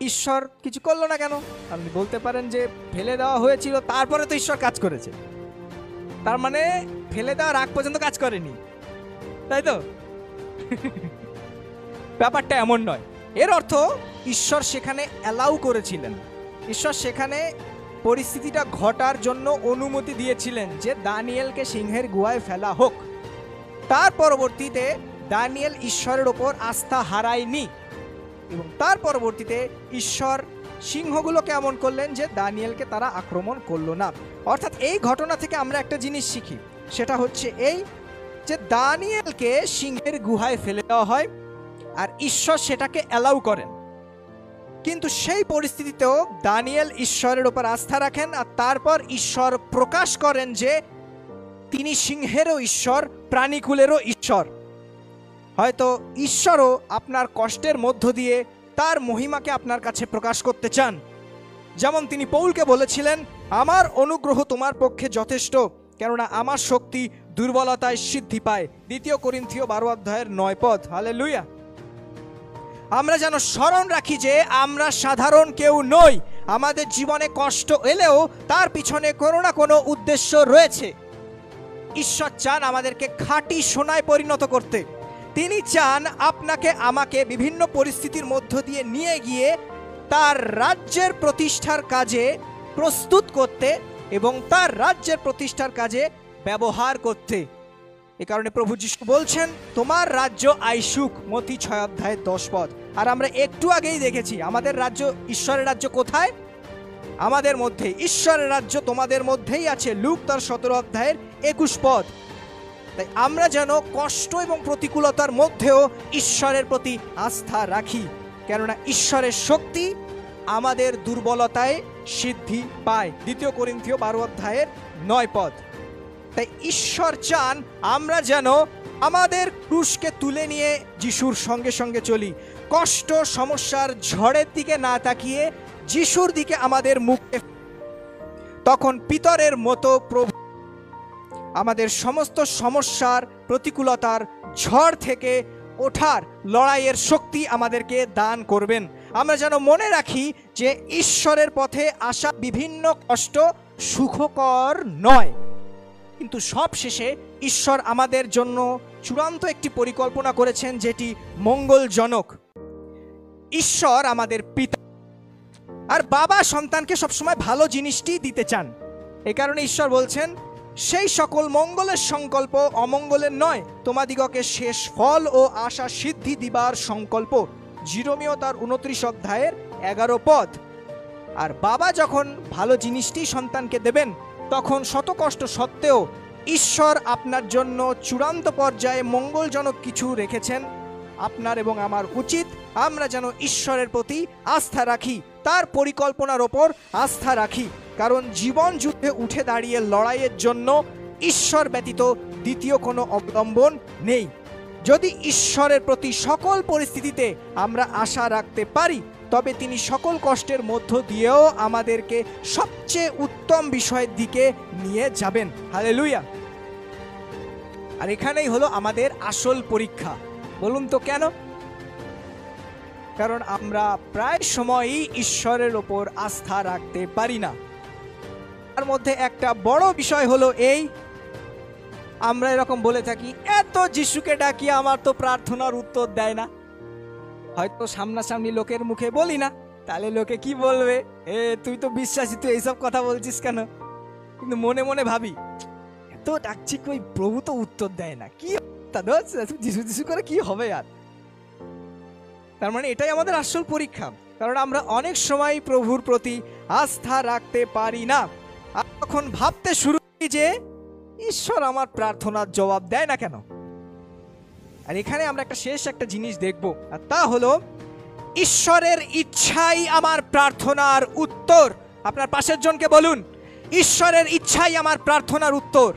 Speaker 1: ঈশ্বর কিছু করলো না কেন? আপনি বলতে পারেন যে ফেলে দেওয়া হয়েছিল, তারপরে তো ঈশ্বর কাজ করেছে, তার মানে ফেলে দেওয়ার আগ পর্যন্ত কাজ করেনি, তাই তো? ব্যাপারটা এমন নয়। এর অর্থ ঈশ্বর সেখানে অ্যালাউ করেছিলেন, ঈশ্বর সেখানে পরিস্থিতিটা ঘটার জন্য অনুমতি দিয়েছিলেন যে দানিয়েলকে সিংহের গুহায় ফেলা হোক। তার পরবর্তীতে দানিয়েল ঈশ্বরের ওপর আস্থা হারায়নি, এবং তার পরবর্তীতে ঈশ্বর সিংহগুলোকে এমন করলেন যে দানিয়েলকে তারা আক্রমণ করলো না। অর্থাৎ এই ঘটনা থেকে আমরা একটা জিনিস শিখি, সেটা হচ্ছে এই যে দানিয়েলকে সিংহের গুহায় ফেলে দেওয়া হয় আর ঈশ্বর সেটাকে অ্যালাউ করেন, কিন্তু সেই পরিস্থিতিতেও দানিয়েল ঈশ্বরের উপর আস্থা রাখেন, আর তারপর ঈশ্বর প্রকাশ করেন যে তিনি সিংহেরও ঈশ্বর, প্রাণীকুলেরও ঈশ্বর। হয়তো ঈশ্বরও আপনার কষ্টের মধ্য দিয়ে তার মহিমাকে আপনার কাছে প্রকাশ করতে চান, যেমন তিনি পৌলকে বলেছিলেন, আমার অনুগ্রহ তোমার পক্ষে যথেষ্ট, কেননা আমার শক্তি দুর্বলতায় সিদ্ধি পায়। 2 করিন্থীয় 12 অধ্যায়ের 9 পদ। হালেলুয়া। আমরা যেন স্মরণ রাখি যে আমরা সাধারণ কেউ নই, আমাদের জীবনে কষ্ট এলেও তার পিছনে কোনো না কোনো উদ্দেশ্য রয়েছে। ঈশ্বর চান আমাদেরকে খাঁটি সোনায় পরিণত করতে। তিনি চান আপনাকে আমাকে বিভিন্ন পরিস্থিতির মধ্য দিয়ে নিয়ে গিয়ে তার রাজ্যের প্রতিষ্ঠার কাজে প্রস্তুত করতে এবং তার রাজ্যের প্রতিষ্ঠার কাজে ব্যবহার করতে। এ কারণে প্রভু যিশু বলছেন, তোমার রাজ্য আইসুক, মতি 6 অধ্যায়ের 10 পদ। আর আমরা একটু আগেই দেখেছি আমাদের রাজ্য, ঈশ্বরের রাজ্য কোথায়? আমাদের মধ্যে। ঈশ্বরের রাজ্য তোমাদের মধ্যেই আছে, লুক তার 17 অধ্যায়ের 21 পদ। তাই আমরা যেন কষ্ট এবং প্রতিকূলতার মধ্যেও ঈশ্বরের প্রতি আস্থা রাখি, কেননা ঈশ্বরের শক্তি আমাদের দুর্বলতায় সিদ্ধি পায়। 2 করিন্থীয় 12 অধ্যায়ের 9 পদ। তাই ঈশ্বর চান আমরা যেন আমাদের ক্রুশকে তুলে নিয়ে যিশুর সঙ্গে সঙ্গে চলি, কষ্ট সমস্যার ঝড়ের দিকে না তাকিয়ে যিশুর দিকে আমাদের মুখে, তখন পিতরের মতো প্রভু আমাদের সমস্ত সমস্যার, প্রতিকূলতার ঝড় থেকে ওঠার লড়াইয়ের শক্তি আমাদেরকে দান করবেন। আমরা যেন মনে রাখি যে ঈশ্বরের পথে আসা বিভিন্ন কষ্ট সুখকর নয়, কিন্তু সব শেষে ঈশ্বর আমাদের জন্য চূড়ান্ত একটি পরিকল্পনা করেছেন যেটি মঙ্গলজনক। ঈশ্বর আমাদের পিতা, আর বাবা সন্তানকে সবসময় ভালো জিনিসটি দিতে চান। এ কারণে ঈশ্বর বলছেন, সেই সকল মঙ্গলের সংকল্প অমঙ্গলের নয়, তোমাদিগকে শেষ ফল ও আশা সিদ্ধি দিবার সংকল্প। জিরোমীয় তার 29 অধ্যায়ের 11 পদ। আর বাবা যখন ভালো জিনিসটি সন্তানকে দেবেন, তখন শত কষ্ট সত্ত্বেও ঈশ্বর আপনার জন্য চূড়ান্ত পর্যায়ে মঙ্গলজনক কিছু রেখেছেন, আপনার এবং আমার উচিত আমরা যেন ঈশ্বরের প্রতি আস্থা রাখি, তার পরিকল্পনার ওপর আস্থা রাখি। কারণ জীবন যুদ্ধে উঠে দাঁড়িয়ে লড়াইয়ের জন্য ঈশ্বর ব্যতীত দ্বিতীয় কোনো অবলম্বন নেই। যদি ঈশ্বরের প্রতি সকল পরিস্থিতিতে আমরা আশা রাখতে পারি, তবে তিনি সকল কষ্টের মধ্য দিয়েও আমাদেরকে সবচেয়ে উত্তম বিষয়ের দিকে নিয়ে যাবেন। হালেলুয়া। আর এখানেই হলো আমাদের আসল পরীক্ষা। বলুন তো কেন? কারণ আমরা প্রায় সময়ই ঈশ্বরের ওপর আস্থা রাখতে পারি না। তার মধ্যে একটা বড় বিষয় হলো এই, আমরা এরকম বলে থাকি, এত যিশুকে ডাকি আমার তো প্রার্থনার উত্তর দেয় না। হয়তো সামনাসামনি লোকের মুখে বলি না, তাহলে লোকে কি বলবে, তুই তো বিশ্বাসী, তুই এইসব কথা বলছিস কেন? কিন্তু মনে মনে ভাবি, এত ডাকছি কই, প্রভু তো উত্তর দেয় না, কি যিশু যিশু করে কি হবে আর? তার মানে এটাই আমাদের আসল পরীক্ষা। কারণ আমরা অনেক সময় প্রভুর প্রতি আস্থা রাখতে পারি না। আর তখন ভাবতে শুরু করি যে ঈশ্বর আমার প্রার্থনার জবাব দেয় না কেন। আর এখানে আমরা শেষ একটা জিনিস দেখব, আর তা হলো ঈশ্বরের ইচ্ছাই আমার প্রার্থনার উত্তর। আপনার পাশের জনকে বলুন, ঈশ্বরের ইচ্ছাই আমার প্রার্থনার উত্তর।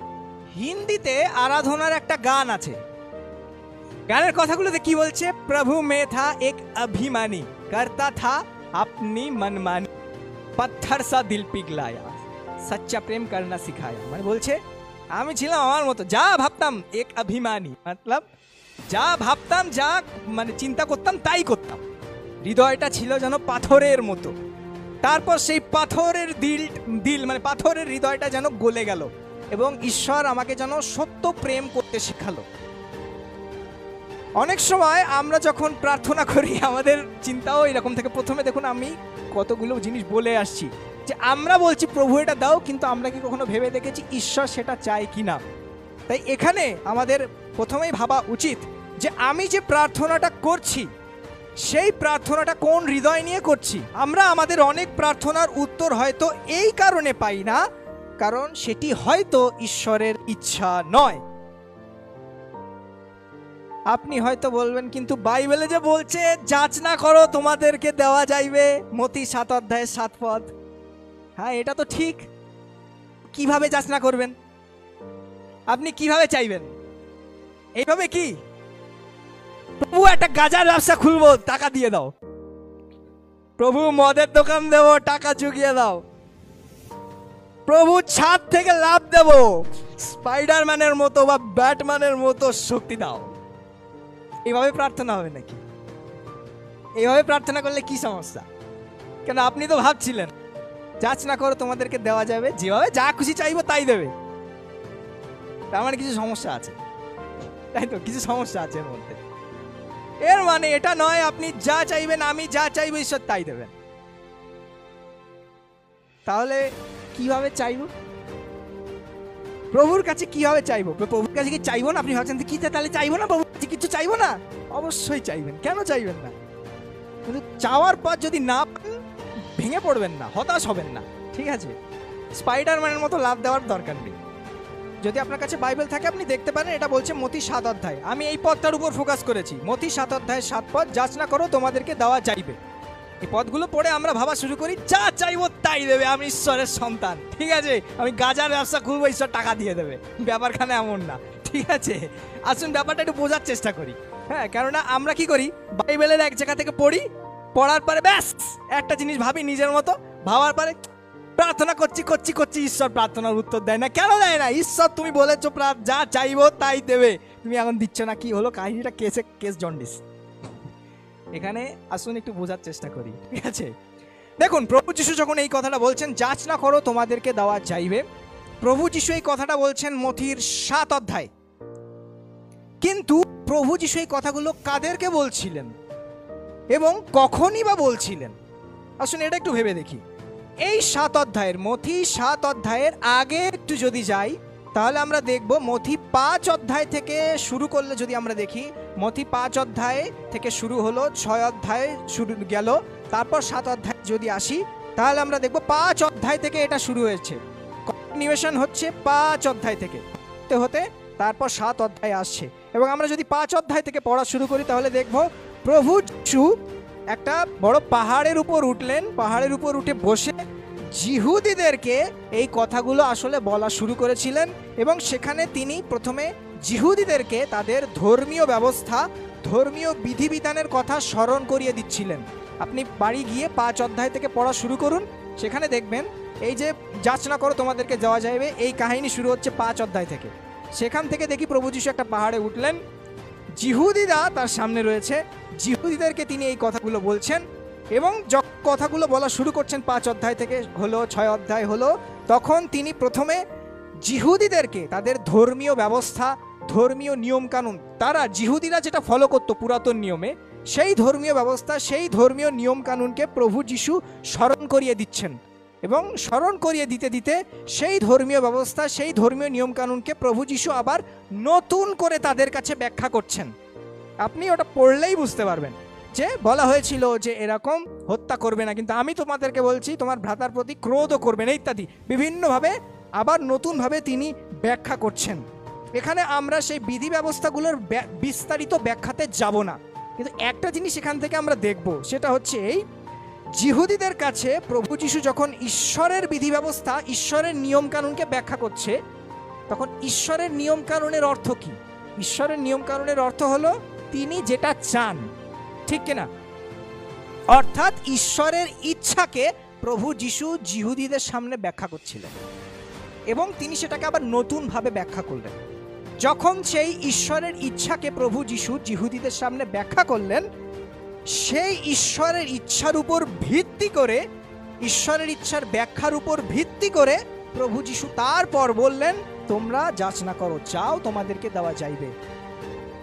Speaker 1: হিন্দিতে আরাধনার একটা গান আছে, গানের কথাগুলোতে কি বলছে? প্রভু মে থা এক অভিমানী, করতা থা আপনি মনমানি, পত্থর সা দিল পিঘলায়া, সচ্চা প্রেম করনা শিখায়া। মানে বলছে, আমি ছিলাম আমার মতো, যা ভাবতাম, এক অভিমানী, মতলব যা ভাবতাম, যা মানে চিন্তা করতাম তাই করতাম। হৃদয়টা ছিল যেন পাথরের মতো। তারপর সেই পাথরের দিল মানে পাথরের হৃদয়টা যেন গলে গেল এবং ঈশ্বর আমাকে যেন সত্য প্রেম করতে শেখালো। অনেক সময় আমরা যখন প্রার্থনা করি, আমাদের চিন্তাও এরকম থেকে। প্রথমে দেখুন, আমি কতগুলো জিনিস বলে আসছি যে আমরা বলছি প্রভু এটা দাও, কিন্তু আমরা কি কখনো ভেবে দেখেছি ঈশ্বর সেটা চায় কি না? তাই এখানে আমাদের প্রথমেই ভাবা উচিত যে আমি যে প্রার্থনাটা করছি, সেই প্রার্থনাটা কোন হৃদয় নিয়ে করছি। আমরা আমাদের অনেক প্রার্থনার উত্তর হয়তো এই কারণে পাই না, কারণ সেটি হয়তো ঈশ্বরের ইচ্ছা নয়। আপনি হয়তো বলবেন, কিন্তু বাইবেলে যে বলছে যাচনা করো তোমাদেরকে দেওয়া যাইবে, মতি 7 অধ্যায়ের 7 পদ। হ্যাঁ, এটা তো ঠিক। কিভাবে যাচনা করবেন? আপনি কিভাবে চাইবেন? এইভাবে কি, প্রভু একটা গাজার ব্যবসা খুলবো, টাকা দিয়ে দাও। প্রভু মদের দোকান দেবো, টাকা জুগিয়ে দাও। প্রভু ছাদ থেকে লাফ দেব, স্পাইডারম্যানের মতো বা ব্যাটম্যানের মতো শক্তি দাও। এইভাবে প্রার্থনা হবে নাকি? এইভাবে প্রার্থনা করলে কি সমস্যা? কেন আপনি তো ভাবছিলেন যাচনা করো তোমাদেরকে দেওয়া যাবে, যেভাবে যা খুশি চাইবো তাই দেবে। তার মানে কিছু সমস্যা আছে, তাই তো? কিছু সমস্যা আছে এর মধ্যে। এর মানে এটা নয় আপনি যা চাইবেন, আমি যা চাইবো ঈশ্বর তাই দেবেন। তাহলে কিভাবে চাইবো? প্রভুর কাছে কিভাবে চাইবো? প্রভুর কাছে কি চাইবো না? আপনি ভাবছেন কি তাহলে চাইবো না? প্রভুর কাছে কিছু চাইবো না? অবশ্যই চাইবেন। কেন চাইবেন না? কিন্তু চাওয়ার পর যদি না পান, ভেঙে পড়বেন না, হতাশ হবেন না, ঠিক আছে? স্পাইডারম্যানের মতো লাভ দেওয়ার দরকার নেই। যদি আপনার কাছে বাইবেল থাকে আপনি দেখতে পারেন, এটা বলছে মতি 7 অধ্যায়। আমি এই পদটার উপর ফোকাস করেছি, মতি 7 অধ্যায় 7 পদ, যাচনা করো তোমাদেরকে দেওয়া যাইবে। এই পদগুলো পড়ে আমরা ভাবা শুরু করি, যা চাইবো তাই দেবে, আমি ঈশ্বরের সন্তান, ঠিক আছে? আমি গাজার ব্যবসা খুলবো, ঈশ্বর টাকা দিয়ে দেবে। ব্যাপারখানে এমন না, ঠিক আছে? আসুন ব্যাপারটা একটু বোঝার চেষ্টা করি। হ্যাঁ, কেননা আমরা কি করি, বাইবেলের এক জায়গা থেকে পড়ি, পড়ার পরে ব্যাস একটা জিনিস ভাবি নিজের মতো, ভাবার পরে প্রার্থনা করছি করছি করছি, ঈশ্বর প্রার্থনার উত্তর দেয় না। কেন দেয় না? ঈশ্বর তুমি বলেছো যা চাইবো তাই দেবে, তুমি এখন দিচ্ছ না। কি হলো কাহিনীটা? Case jaundice. এখানে আসুন একটু বোঝার চেষ্টা করি, ঠিক আছে? দেখুন, প্রভু যিশু যখন এই কথাটা বলছেন যাচনা করো তোমাদেরকে দেওয়া যাইবে, প্রভু যিশু এই কথাটা বলছেন মথির 7 অধ্যায়। কিন্তু প্রভু যিশু এই কথাগুলো কাদেরকে বলছিলেন এবং কখনই বা বলছিলেন? আসুন এটা একটু ভেবে দেখি। এই 7 অধ্যায়ের, মথি 7 অধ্যায়ের আগে একটু যদি যাই, তাহলে আমরা দেখব মথি 5 অধ্যায় থেকে শুরু করলে যদি আমরা দেখি, মথি 5 অধ্যায় থেকে শুরু হলো, 6 অধ্যায় শুরু গেল, তারপর 7 অধ্যায় যদি আসি, তাহলে আমরা দেখব 5 অধ্যায় থেকে এটা শুরু হয়েছে। কন্টিনিউয়েশন হচ্ছে 5 অধ্যায় থেকে হতে হতে তারপর 7 অধ্যায় আসছে। এবং আমরা যদি 5 অধ্যায় থেকে পড়া শুরু করি তাহলে দেখব প্রভু যিশু একটা বড় পাহাড়ের উপর উঠলেন, পাহাড়ের উপর উঠে বসে জিহুদীদেরকে এই কথাগুলো আসলে বলা শুরু করেছিলেন এবং সেখানে তিনি প্রথমে জিহুদীদেরকে তাদের ধর্মীয় ব্যবস্থা, ধর্মীয় বিধিবিধানের কথা স্মরণ করিয়ে দিচ্ছিলেন। আপনি বাড়ি গিয়ে 5 অধ্যায় থেকে পড়া শুরু করুন, সেখানে দেখবেন এই যে যাচনা করো তোমাদেরকে দেওয়া যাবে, এই কাহিনী শুরু হচ্ছে 5 অধ্যায় থেকে। সেখান থেকে দেখি প্রভু যিশু একটা পাহাড়ে উঠলেন, জিহুদীরা তার সামনে রয়েছে, জিহুদীদেরকে তিনি এই কথাগুলো বলছেন এবং যখন কথাগুলো বলা শুরু করছেন 5 অধ্যায় থেকে হলো 6 অধ্যায় হলো, তখন তিনি প্রথমে জিহুদীদেরকে তাদের ধর্মীয় ব্যবস্থা, ধর্মীয় নিয়মকানুন, তারা জিহুদীরা যেটা ফলো করতো পুরাতন নিয়মে, সেই ধর্মীয় ব্যবস্থা, সেই ধর্মীয় নিয়মকানুনকে প্রভু যিশু স্মরণ করিয়ে দিচ্ছেন এবং স্মরণ করিয়ে দিতে দিতে সেই ধর্মীয় ব্যবস্থা, সেই ধর্মীয় নিয়মকানুনকে প্রভু যিশু আবার নতুন করে তাদের কাছে ব্যাখ্যা করছেন। আপনি ওটা পড়লেই বুঝতে পারবেন যে বলা হয়েছিল যে এরকম হত্যা করবে না, কিন্তু আমি তোমাদেরকে বলছি তোমার ভ্রাতার প্রতি ক্রোধও করবে না, ইত্যাদি বিভিন্নভাবে আবার নতুনভাবে তিনি ব্যাখ্যা করছেন। এখানে আমরা সেই বিধি ব্যবস্থাগুলোর বিস্তারিত ব্যাখ্যাতে যাব না, কিন্তু একটা জিনিস এখান থেকে আমরা দেখব, সেটা হচ্ছে এই জিহুদীদের কাছে প্রভু যিশু যখন ঈশ্বরের বিধি ব্যবস্থা, ঈশ্বরের নিয়মকানুনকে ব্যাখ্যা করছে, তখন ঈশ্বরের নিয়মকানুনের অর্থ কি? ঈশ্বরের নিয়মকানুনের অর্থ হলো তিনি যেটা চান, ঠিক কিনা? অর্থাৎ ঈশ্বরের ইচ্ছাকে প্রভু যিশু জিহুদীদের সামনে ব্যাখ্যা করছিলেন এবং তিনি সেটাকে আবার নতুনভাবে ব্যাখ্যা করলেন। যখন সেই ঈশ্বরের ইচ্ছাকে প্রভু যিশু জিহুদীদের সামনে ব্যাখ্যা করলেন, সেই ঈশ্বরের ইচ্ছার উপর ভিত্তি করে, ঈশ্বরের ইচ্ছার ব্যাখ্যার উপর ভিত্তি করে প্রভু যিশু তারপর বললেন তোমরা যাচনা করো, চাও তোমাদেরকে দেওয়া যাইবে।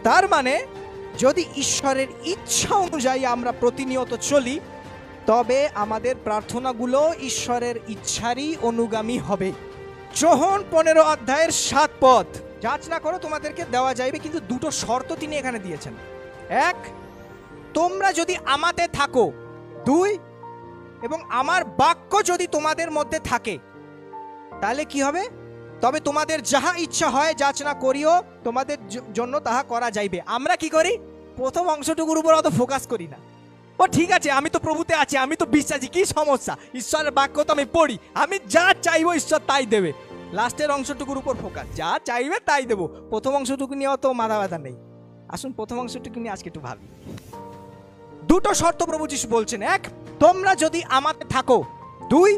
Speaker 1: তার মানে যদি ঈশ্বরের ইচ্ছা অনুযায়ী আমরা প্রতিনিয়ত চলি, তবে আমাদের প্রার্থনাগুলো ঈশ্বরের ইচ্ছারই অনুগামী হবে। যোহন 15 অধ্যায়ের 7 পদ, যাচনা করো তোমাদেরকে দেওয়া যাইবে, কিন্তু দুটো শর্ত তিনি এখানে দিয়েছেন। 1, তোমরা যদি আমাতে থাকো। 2, এবং আমার বাক্য যদি তোমাদের মধ্যে থাকে, তাহলে কি হবে? তবে তোমাদের যাহা ইচ্ছা হয় যাচনা করিও, তোমাদের জন্য তাহা করা যাইবে। আমরা কি করি? প্রথম অংশটুকুর উপর অত ফোকাস করি না। ও ঠিক আছে, আমি তো প্রভুতে আছি, আমি তো বিশ্বাসী, কি সমস্যা? ঈশ্বরের বাক্য তো আমি পড়ি, আমি যা চাইবো ঈশ্বর তাই দেবে। লাস্টের অংশটুকুর উপর ফোকাস, যা চাইবে তাই দেবো। প্রথম অংশটুকু নিয়ে অত মাথা ব্যথা নেই। আসুন প্রথম অংশটুকু নিয়ে আজকে একটু ভাবি। দুটো শর্ত প্রভু যিশু বলছেন। 1, তোমরা যদি আমাতে থাকো। 2,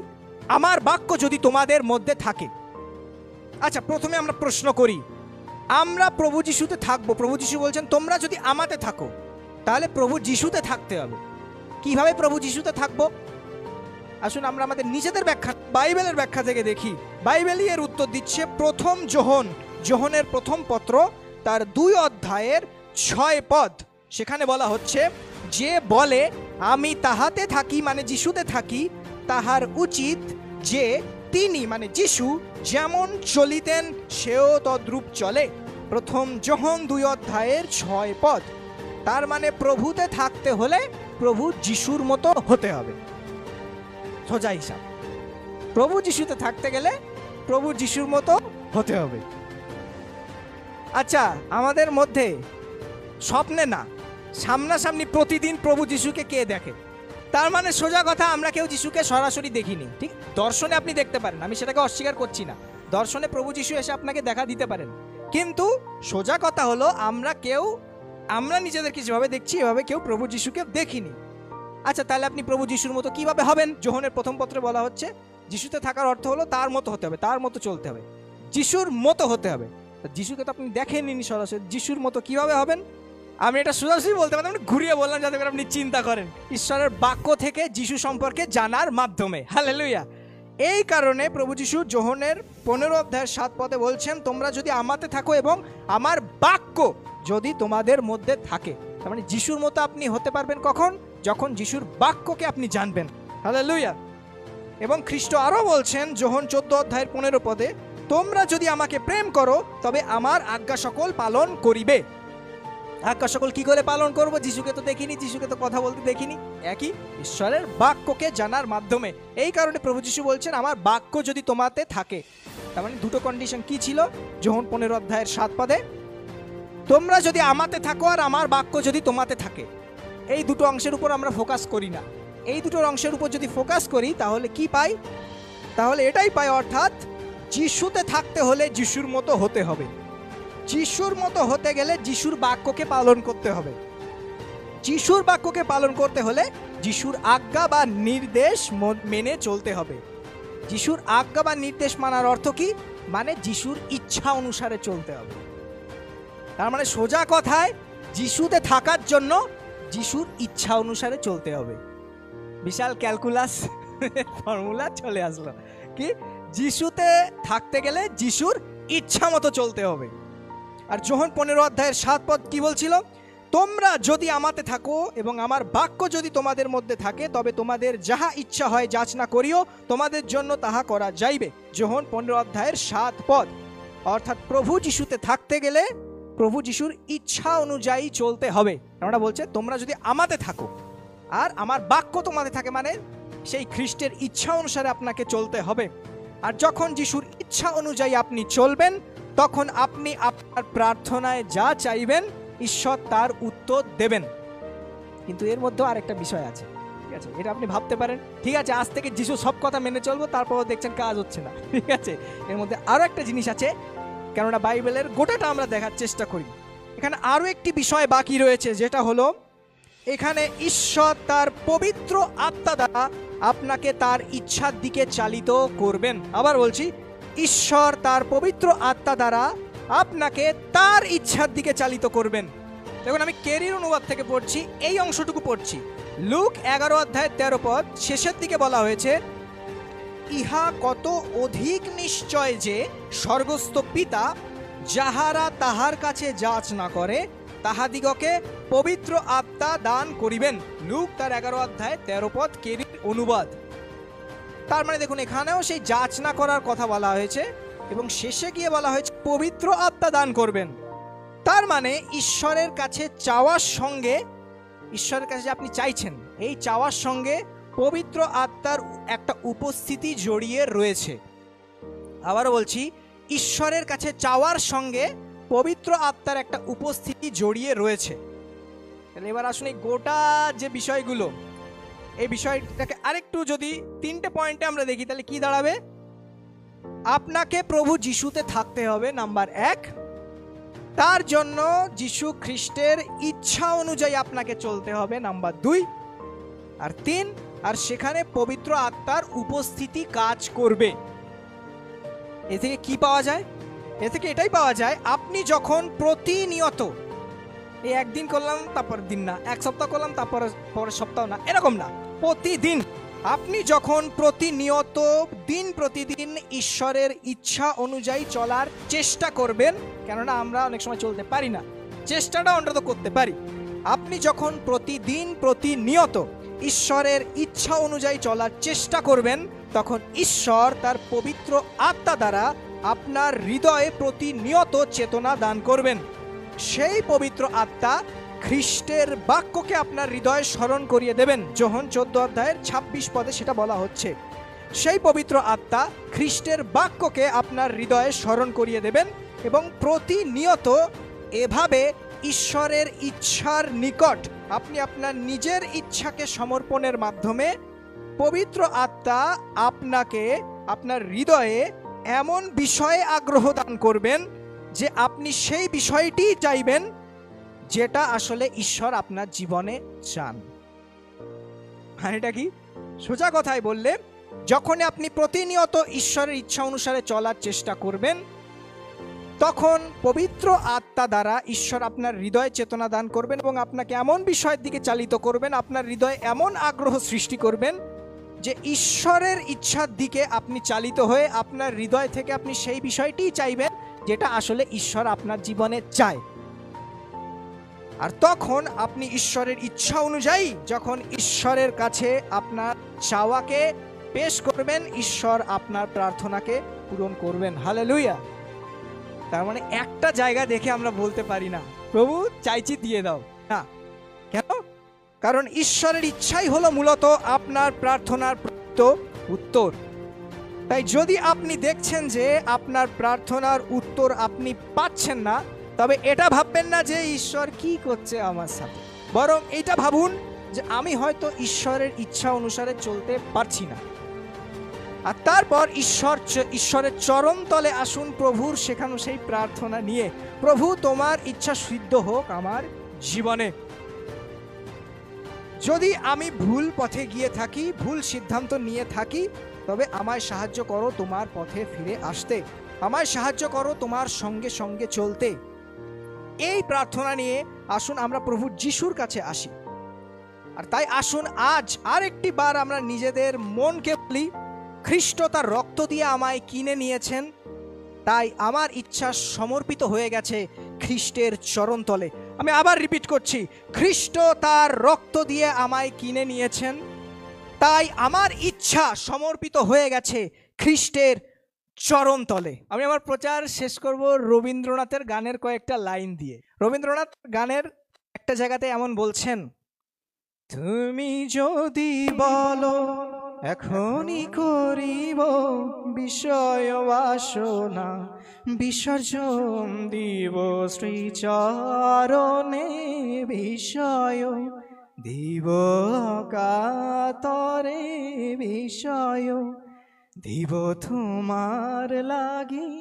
Speaker 1: আমার বাক্য যদি তোমাদের মধ্যে থাকে। আচ্ছা, প্রথমে আমরা প্রশ্ন করি, আমরা প্রভু যিশুতে থাকবো। প্রভু যিশু বলছেন তোমরা যদি আমাতে থাকো, তাহলে প্রভু যিশুতে থাকতে হবে। কিভাবে প্রভু যিশুতে থাকবো? আসুন আমরা আমাদের নিজেদের ব্যাখ্যা, বাইবেলের ব্যাখ্যা থেকে দেখি। বাইবেলই এর উত্তর দিচ্ছে। প্রথম যোহনের প্রথম পত্র, তার 2 অধ্যায়ের 6 পদ, সেখানে বলা হচ্ছে যে বলে আমি তাহাতে থাকি, মানে যিশুতে থাকি, তাহার উচিত যে তিনি মানে যিশু যেমন চলিতেন সেও তদ্রূপ চলে। প্রথম যোহন 2 অধ্যায়ের 6 পদ। তার মানে প্রভুতে থাকতে হলে প্রভু যিশুর মতো হতে হবে। সোজা হিসাব, প্রভু যিশুতে থাকতে গেলে প্রভু যিশুর মতো হতে হবে। আচ্ছা, আমাদের মধ্যে স্বপ্নে না, সামনাসামনি প্রতিদিন প্রভু যিশুকে কে দেখে? তার মানে সোজা কথা, আমরা কেউ যিশুকে সরাসরি দেখিনি। ঠিক, দর্শনে আপনি দেখতে পারেন, আমি সেটাকে অস্বীকার করছি না। দর্শনে প্রভু যিশু এসে আপনাকে দেখা দিতে পারেন, কিন্তু সোজা কথা হলো আমরা নিজেদেরকে যেভাবে দেখছি এভাবে কেউ প্রভু যিশুকে দেখিনি। আচ্ছা, তাহলে আপনি প্রভু যিশুর মতো কিভাবে হবেন? যোহনের প্রথম পত্রে বলা হচ্ছে যিশুতে থাকার অর্থ হলো তার মতো হতে হবে, তার মতো চলতে হবে, যিশুর মতো হতে হবে। যিশুকে তো আপনি দেখেননি সরাসরি, যিশুর মতো কিভাবে হবেন? আমি এটা সোজাসুজি বলতে পারতাম, ঘুরিয়ে বললাম যাতে করে আপনি চিন্তা করেন। ঈশ্বরের বাক্য থেকে যিশু সম্পর্কে জানার মাধ্যমে। হালেলুয়া। এই কারণে প্রভু যিশু যোহনের 15 অধ্যায়ের 7 পদে বলছেন তোমরা যদি আমাতে থাকো এবং আমার বাক্য যদি তোমাদের মধ্যে থাকে। তার মানে যিশুর মতো আপনি হতে পারবেন কখন? যখন যিশুর বাক্যকে আপনি জানবেন। হালেলুয়া। এবং খ্রিস্ট আরও বলছেন যোহন 14 অধ্যায়ের 15 পদে, তোমরা যদি আমাকে প্রেম করো তবে আমার আজ্ঞা সকল পালন করিবে। আজ্ঞা সকল কি করে পালন করব? যিশুকে তো দেখিনি, যিশুকে তো কথা বলতে দেখিনি। একই, ঈশ্বরের বাক্যকে জানার মাধ্যমে। এই কারণে প্রভু যিশু বলছেন আমার বাক্য যদি তোমাতে থাকে। তার মানে দুটো কন্ডিশন কি ছিল যোহন 15 অধ্যায়ের 7 পদে? তোমরা যদি আমাতে থাকো আর আমার বাক্য যদি তোমাতে থাকে, এই দুটো অংশের উপর আমরা ফোকাস করি না। এই দুটো অংশের উপর যদি ফোকাস করি তাহলে কি পাই? তাহলে এটাই পাই, অর্থাৎ যিশুতে থাকতে হলে যিশুর মতো হতে হবে। যিশুর মতো হতে গেলে যিশুর বাক্যকে পালন করতে হবে। যিশুর বাক্যকে পালন করতে হলে যিশুর আজ্ঞা বা নির্দেশ মেনে চলতে হবে। যিশুর আজ্ঞা বা নির্দেশ মানার অর্থ কি? মানে যিশুর ইচ্ছা অনুসারে চলতে হবে। তার মানে সোজা কথায় যিশুতে থাকার জন্য যিশুর ইচ্ছা অনুসারে চলতে হবে। বিশাল ক্যালকুলাস ফর্মুলা চলে আসলো কি, যিশুতে থাকতে গেলে যিশুর ইচ্ছা মতো চলতে হবে। আর যোহন 15:7 কি বলছিল? তোমরা যদি আমাতে থাকো এবং আমার বাক্য যদি তোমাদের মধ্যে থাকে, তবে তোমাদের যাহা ইচ্ছা হয় যাচনা করিও, তোমাদের জন্য তাহা করা যাইবে। যোহন 15:7। অর্থাৎ প্রভু যিশুতে থাকতে গেলে প্রভু যিশুর ইচ্ছা অনুযায়ী চলতে হবে। আমরা বলছে তোমরা যদি আমাতে থাকো আর আমার বাক্য তোমাদের থাকে, মানে সেই খ্রিস্টের ইচ্ছা অনুসারে আপনাকে চলতে হবে। আর যখন যিশুর ইচ্ছা অনুযায়ী আপনি চলবেন, তখন আপনি আপনার প্রার্থনায় যা চাইবেন ঈশ্বর তার উত্তর দেবেন। কিন্তু এর মধ্যে আরেকটা বিষয় আছে, ঠিক আছে? এটা আপনি ভাবতে পারেন ঠিক আছে আজ থেকে যিশু সব কথা মেনে চলবো, তারপর দেখছেন কাজ হচ্ছে না, ঠিক আছে? এর মধ্যে আরো একটা জিনিস আছে, কেননা বাইবেলের গোটাটা আমরা দেখার চেষ্টা করি। এখানে আরো একটি বিষয় বাকি রয়েছে, যেটা হলো এখানে ঈশ্বর তার পবিত্র আত্মা দ্বারা আপনাকে তার ইচ্ছার দিকে চালিত করবেন। আবার বলছি, ঈশ্বর তার পবিত্র আত্মা দ্বারা আপনাকে তার ইচ্ছার দিকে চালিত করবেন। দেখুন, আমি কেরির অনুবাদ থেকে পড়ছি, এই অংশটুকু পড়ছি। লুক 11:13 শেষের দিকে বলা হয়েছে, ইহা কত অধিক নিশ্চয় যে স্বর্গস্থ পিতা যাহারা তাহার কাছে যাচনা করে তাহাদিগকে পবিত্র আত্মা দান করিবেন। লুক তার 11:13 কেরির অনুবাদ। তার মানে দেখুন, এখানেও সেই যাচনা করার কথা বলা হয়েছে এবং শেষে গিয়ে বলা হয়েছে পবিত্র আত্মা দান করবেন। তার মানে ঈশ্বরের কাছে চাওয়ার সঙ্গে, ঈশ্বরের কাছে যে আপনি চাইছেন, এই চাওয়ার সঙ্গে পবিত্র আত্মার একটা উপস্থিতি জড়িয়ে রয়েছে। আবারও বলছি, ঈশ্বরের কাছে চাওয়ার সঙ্গে পবিত্র আত্মার একটা উপস্থিতি জড়িয়ে রয়েছে। এবার আসুন এই গোটা যে বিষয়গুলো, এই বিষয়টাকে আরেকটু যদি 3টে পয়েন্টে আমরা দেখি, তাহলে কি দাঁড়াবে? আপনাকে প্রভু যিশুতে থাকতে হবে, নাম্বার 1। তার জন্য যিশু খ্রিস্টের ইচ্ছা অনুযায়ী আপনাকে চলতে হবে, নাম্বার 2। আর 3, আর সেখানে পবিত্র আত্মার উপস্থিতি কাজ করবে। এ থেকে কি পাওয়া যায়? এ থেকে এটাই পাওয়া যায়, আপনি যখন প্রতিনিয়ত, এই একদিন করলাম তারপর দিন না, এক সপ্তাহ করলাম তারপর পরের সপ্তাহ না, এরকম না, প্রতিদিন আপনি যখন প্রতিনিয়ত দিন প্রতিদিন ঈশ্বরের ইচ্ছা অনুযায়ী চলার চেষ্টা করবেন, কেননা আমরা অনেক সময় চলতে পারি না, চেষ্টাটা অন্তত করতে পারি। আপনি যখন প্রতিদিন প্রতিনিয়ত ঈশ্বরের ইচ্ছা অনুযায়ী চলার চেষ্টা করবেন, তখন ঈশ্বর তার পবিত্র আত্মা দ্বারা আপনার হৃদয়ে প্রতিনিয়ত চেতনা দান করবেন। সেই পবিত্র আত্মা খ্রিস্টের বাক্যকে আপনার হৃদয়ে স্মরণ করিয়ে দেবেন। যোহন 14:26 সেটা বলা হচ্ছে। সেই পবিত্র আত্মা খ্রিস্টের বাক্যকে আপনার হৃদয়ে স্মরণ করিয়ে দেবেন এবং প্রতিনিয়ত এভাবে ঈশ্বরের ইচ্ছার নিকট আপনি আপনার নিজের ইচ্ছাকে সমর্পণের মাধ্যমে পবিত্র আত্মা আপনাকে আপনার হৃদয়ে এমন বিষয়ে আগ্রহ দান করবেন যে আপনি সেই বিষয়টি চাইবেন যেটা আসলে ঈশ্বর আপনার জীবনে চান। হ্যাঁ, এটা কি? সোজা কথায় বললে, যখন আপনি প্রতিনিয়ত ঈশ্বরের ইচ্ছা অনুসারে চলার চেষ্টা করবেন, তখন পবিত্র আত্মা দ্বারা ঈশ্বর আপনার হৃদয়ে চেতনা দান করবেন এবং আপনাকে এমন বিষয়ের দিকে চালিত করবেন, আপনার হৃদয়ে এমন আগ্রহ সৃষ্টি করবেন যে ঈশ্বরের ইচ্ছার দিকে আপনি চালিত হয়ে আপনার হৃদয় থেকে আপনি সেই বিষয়টিই চাইবেন যেটা আসলে ঈশ্বর আপনার জীবনে চায়। আর তখন আপনি ঈশ্বরের ইচ্ছা অনুযায়ী যখন ঈশ্বরের কাছে আপনার চাওয়াকে পেশ করবেন, ঈশ্বর আপনার প্রার্থনাকে পূরণ করবেন। হালেলুয়া। তার মানে একটা জায়গা দেখে আমরা বলতে পারি না প্রভু চাইছি দিয়ে দাও, না। কেন? কারণ ঈশ্বরের ইচ্ছাই হলো মূলত আপনার প্রার্থনার উত্তর। তাই যদি আপনি দেখছেন যে আপনার প্রার্থনার উত্তর আপনি পাচ্ছেন না, তবে এটা ভাববেন না যে ঈশ্বর কি করছে আমার সাথে, বরং এটা ভাবুন যে আমি হয়তো ঈশ্বরের ইচ্ছা অনুসারে চলতে পারছি না। আর তারপর ঈশ্বরের চরণ তলে আসুন, প্রভুর শেখানো সেই প্রার্থনা নিয়ে, প্রভু তোমার ইচ্ছা সিদ্ধ হোক আমার জীবনে। যদি আমি ভুল পথে গিয়ে থাকি, ভুল সিদ্ধান্ত নিয়ে থাকি, তবে আমায় সাহায্য করো তোমার পথে ফিরে আসতে, আমায় সাহায্য করো তোমার সঙ্গে সঙ্গে চলতে। এই প্রার্থনা নিয়ে আসুন আমরা প্রভু যিশুর কাছে আসি। আর তাই আসুন আজ আরেকটি বার আমরা নিজেদের মনকে বলি, খ্রিস্ট তার রক্ত দিয়ে আমায় কিনে নিয়েছেন, তাই আমার ইচ্ছা সমর্পিত হয়ে গেছে খ্রিস্টের চরণতলে। আমি আবার রিপিট করছি, খ্রিস্ট তার রক্ত দিয়ে আমায় কিনে নিয়েছেন, তাই আমার ইচ্ছা সমর্পিত হয়ে গেছে খ্রিস্টের চরণতলে। আমি আমার প্রচার শেষ করব রবীন্দ্রনাথের গানের কয়েকটা লাইন দিয়ে। রবীন্দ্রনাথ গানের একটা জায়গাতে এমন বলছেন, তুমি যদি বলো এখনই করিব বিষয় বাসনা, বিসর্জন দিব শ্রীচরণে, বিষয় দিব কাতরে, বিষয় দিব তোমার লাগি,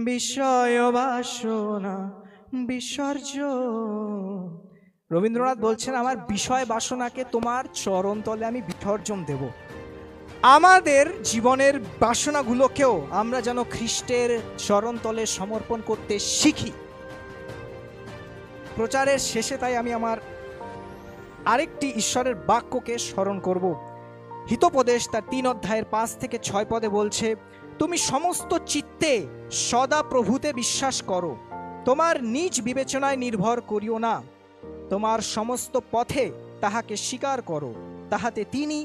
Speaker 1: বিষয় বাসনা বিসর্জন। রবীন্দ্রনাথ বলছেন, আমার বিষয় বাসনাকে তোমার চরণতলে আমি বিসর্জন দেব। আমাদের জীবনের বাসনাগুলোকেও আমরা যেন খ্রিস্টের চরণতলে সমর্পণ করতে শিখি। প্রচারের শেষে তাই আমি আমার আরেকটি ঈশ্বরের বাক্যকে স্মরণ করব। হিতোপদেশ তার 3 অধ্যায়ের 5 থেকে 6 পদে বলছে, তুমি সমস্ত চিত্তে সদা প্রভুতে বিশ্বাস করো, তোমার নিজ বিবেচনায় নির্ভর করিও না, তোমার সমস্ত পথে তাহাকে স্বীকার করো, তাহাতে তিনি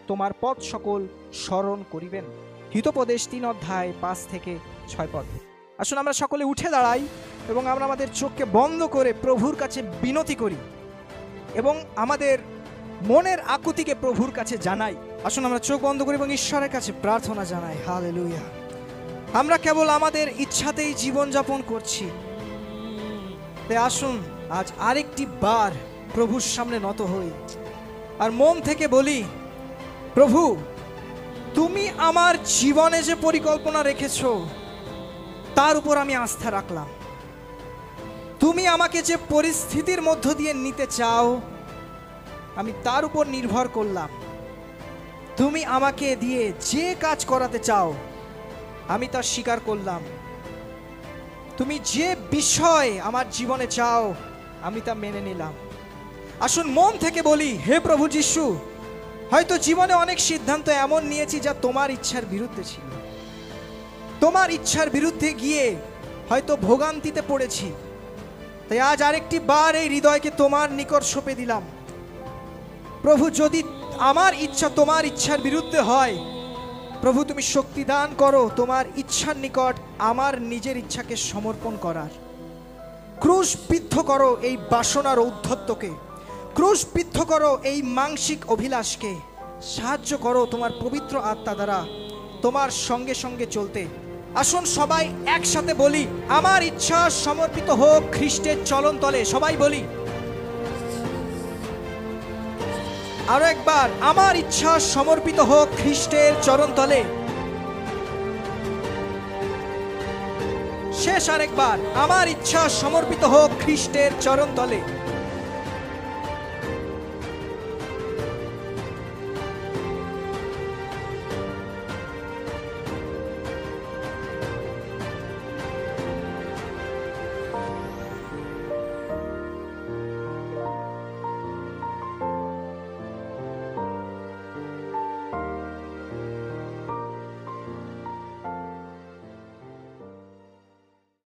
Speaker 1: তোমার পথ সকল স্মরণ করিবেন। হিতোপদেশ 3 অধ্যায় 5 থেকে 6 পদ। আসুন আমরা সকলে উঠে দাঁড়াই এবং আমরা আমাদের চোখকে বন্ধ করে প্রভুর কাছে বিনতি করি এবং আমাদের মনের আকুতিকে প্রভুর কাছে জানাই। আসুন আমরা চোখ বন্ধ করি এবং ঈশ্বরের কাছে প্রার্থনা জানাই। হালেলুয়া। আমরা কেবল আমাদের ইচ্ছাতেই জীবনযাপন করছি, তাই আসুন আজ আরেকটি বার প্রভুর সামনে নত হই আর মন থেকে বলি, প্রভু তুমি আমার জীবনে যে পরিকল্পনা রেখেছো তার উপর আমি আস্থা রাখলাম। তুমি আমাকে যে পরিস্থিতির মধ্য দিয়ে নিতে চাও আমি তার উপর নির্ভর করলাম। তুমি আমাকে দিয়ে যে কাজ করাতে চাও আমি তা স্বীকার করলাম। তুমি যে বিষয় আমার জীবনে চাও আমি তা মেনে নিলাম। আসুন মন থেকে বলি, হে প্রভু যিশু, হয়তো জীবনে অনেক সিদ্ধান্ত এমন নিয়েছি যা তোমার ইচ্ছার বিরুদ্ধে ছিল। তোমার ইচ্ছার বিরুদ্ধে গিয়ে হয়তো ভোগান্তিতে পড়েছি, তাই আজ আরেকটি বার এই হৃদয়কে তোমার নিকট সঁপে দিলাম। প্রভু যদি আমার ইচ্ছা তোমার ইচ্ছার বিরুদ্ধে হয়, প্রভু তুমি শক্তি দান করো তোমার ইচ্ছার নিকট আমার নিজের ইচ্ছাকে সমর্পণ করার। ক্রুশবিদ্ধ করো এই বাসনার ঔদ্ধত্যকে, ক্রুশবিদ্ধ করো এই মানসিক অভিলাষকে, সাহায্য করো তোমার পবিত্র আত্মা দ্বারা তোমার সঙ্গে সঙ্গে চলতে। আসুন সবাই একসাথে বলি, আমার ইচ্ছা সমর্পিত হোক খ্রিস্টের চরণতলে। সবাই বলি আরো একবার, আমার ইচ্ছা সমর্পিত হোক খ্রিস্টের চরণতলে। শেষ আরেকবার, আমার ইচ্ছা সমর্পিত হোক খ্রিস্টের চরণতলে।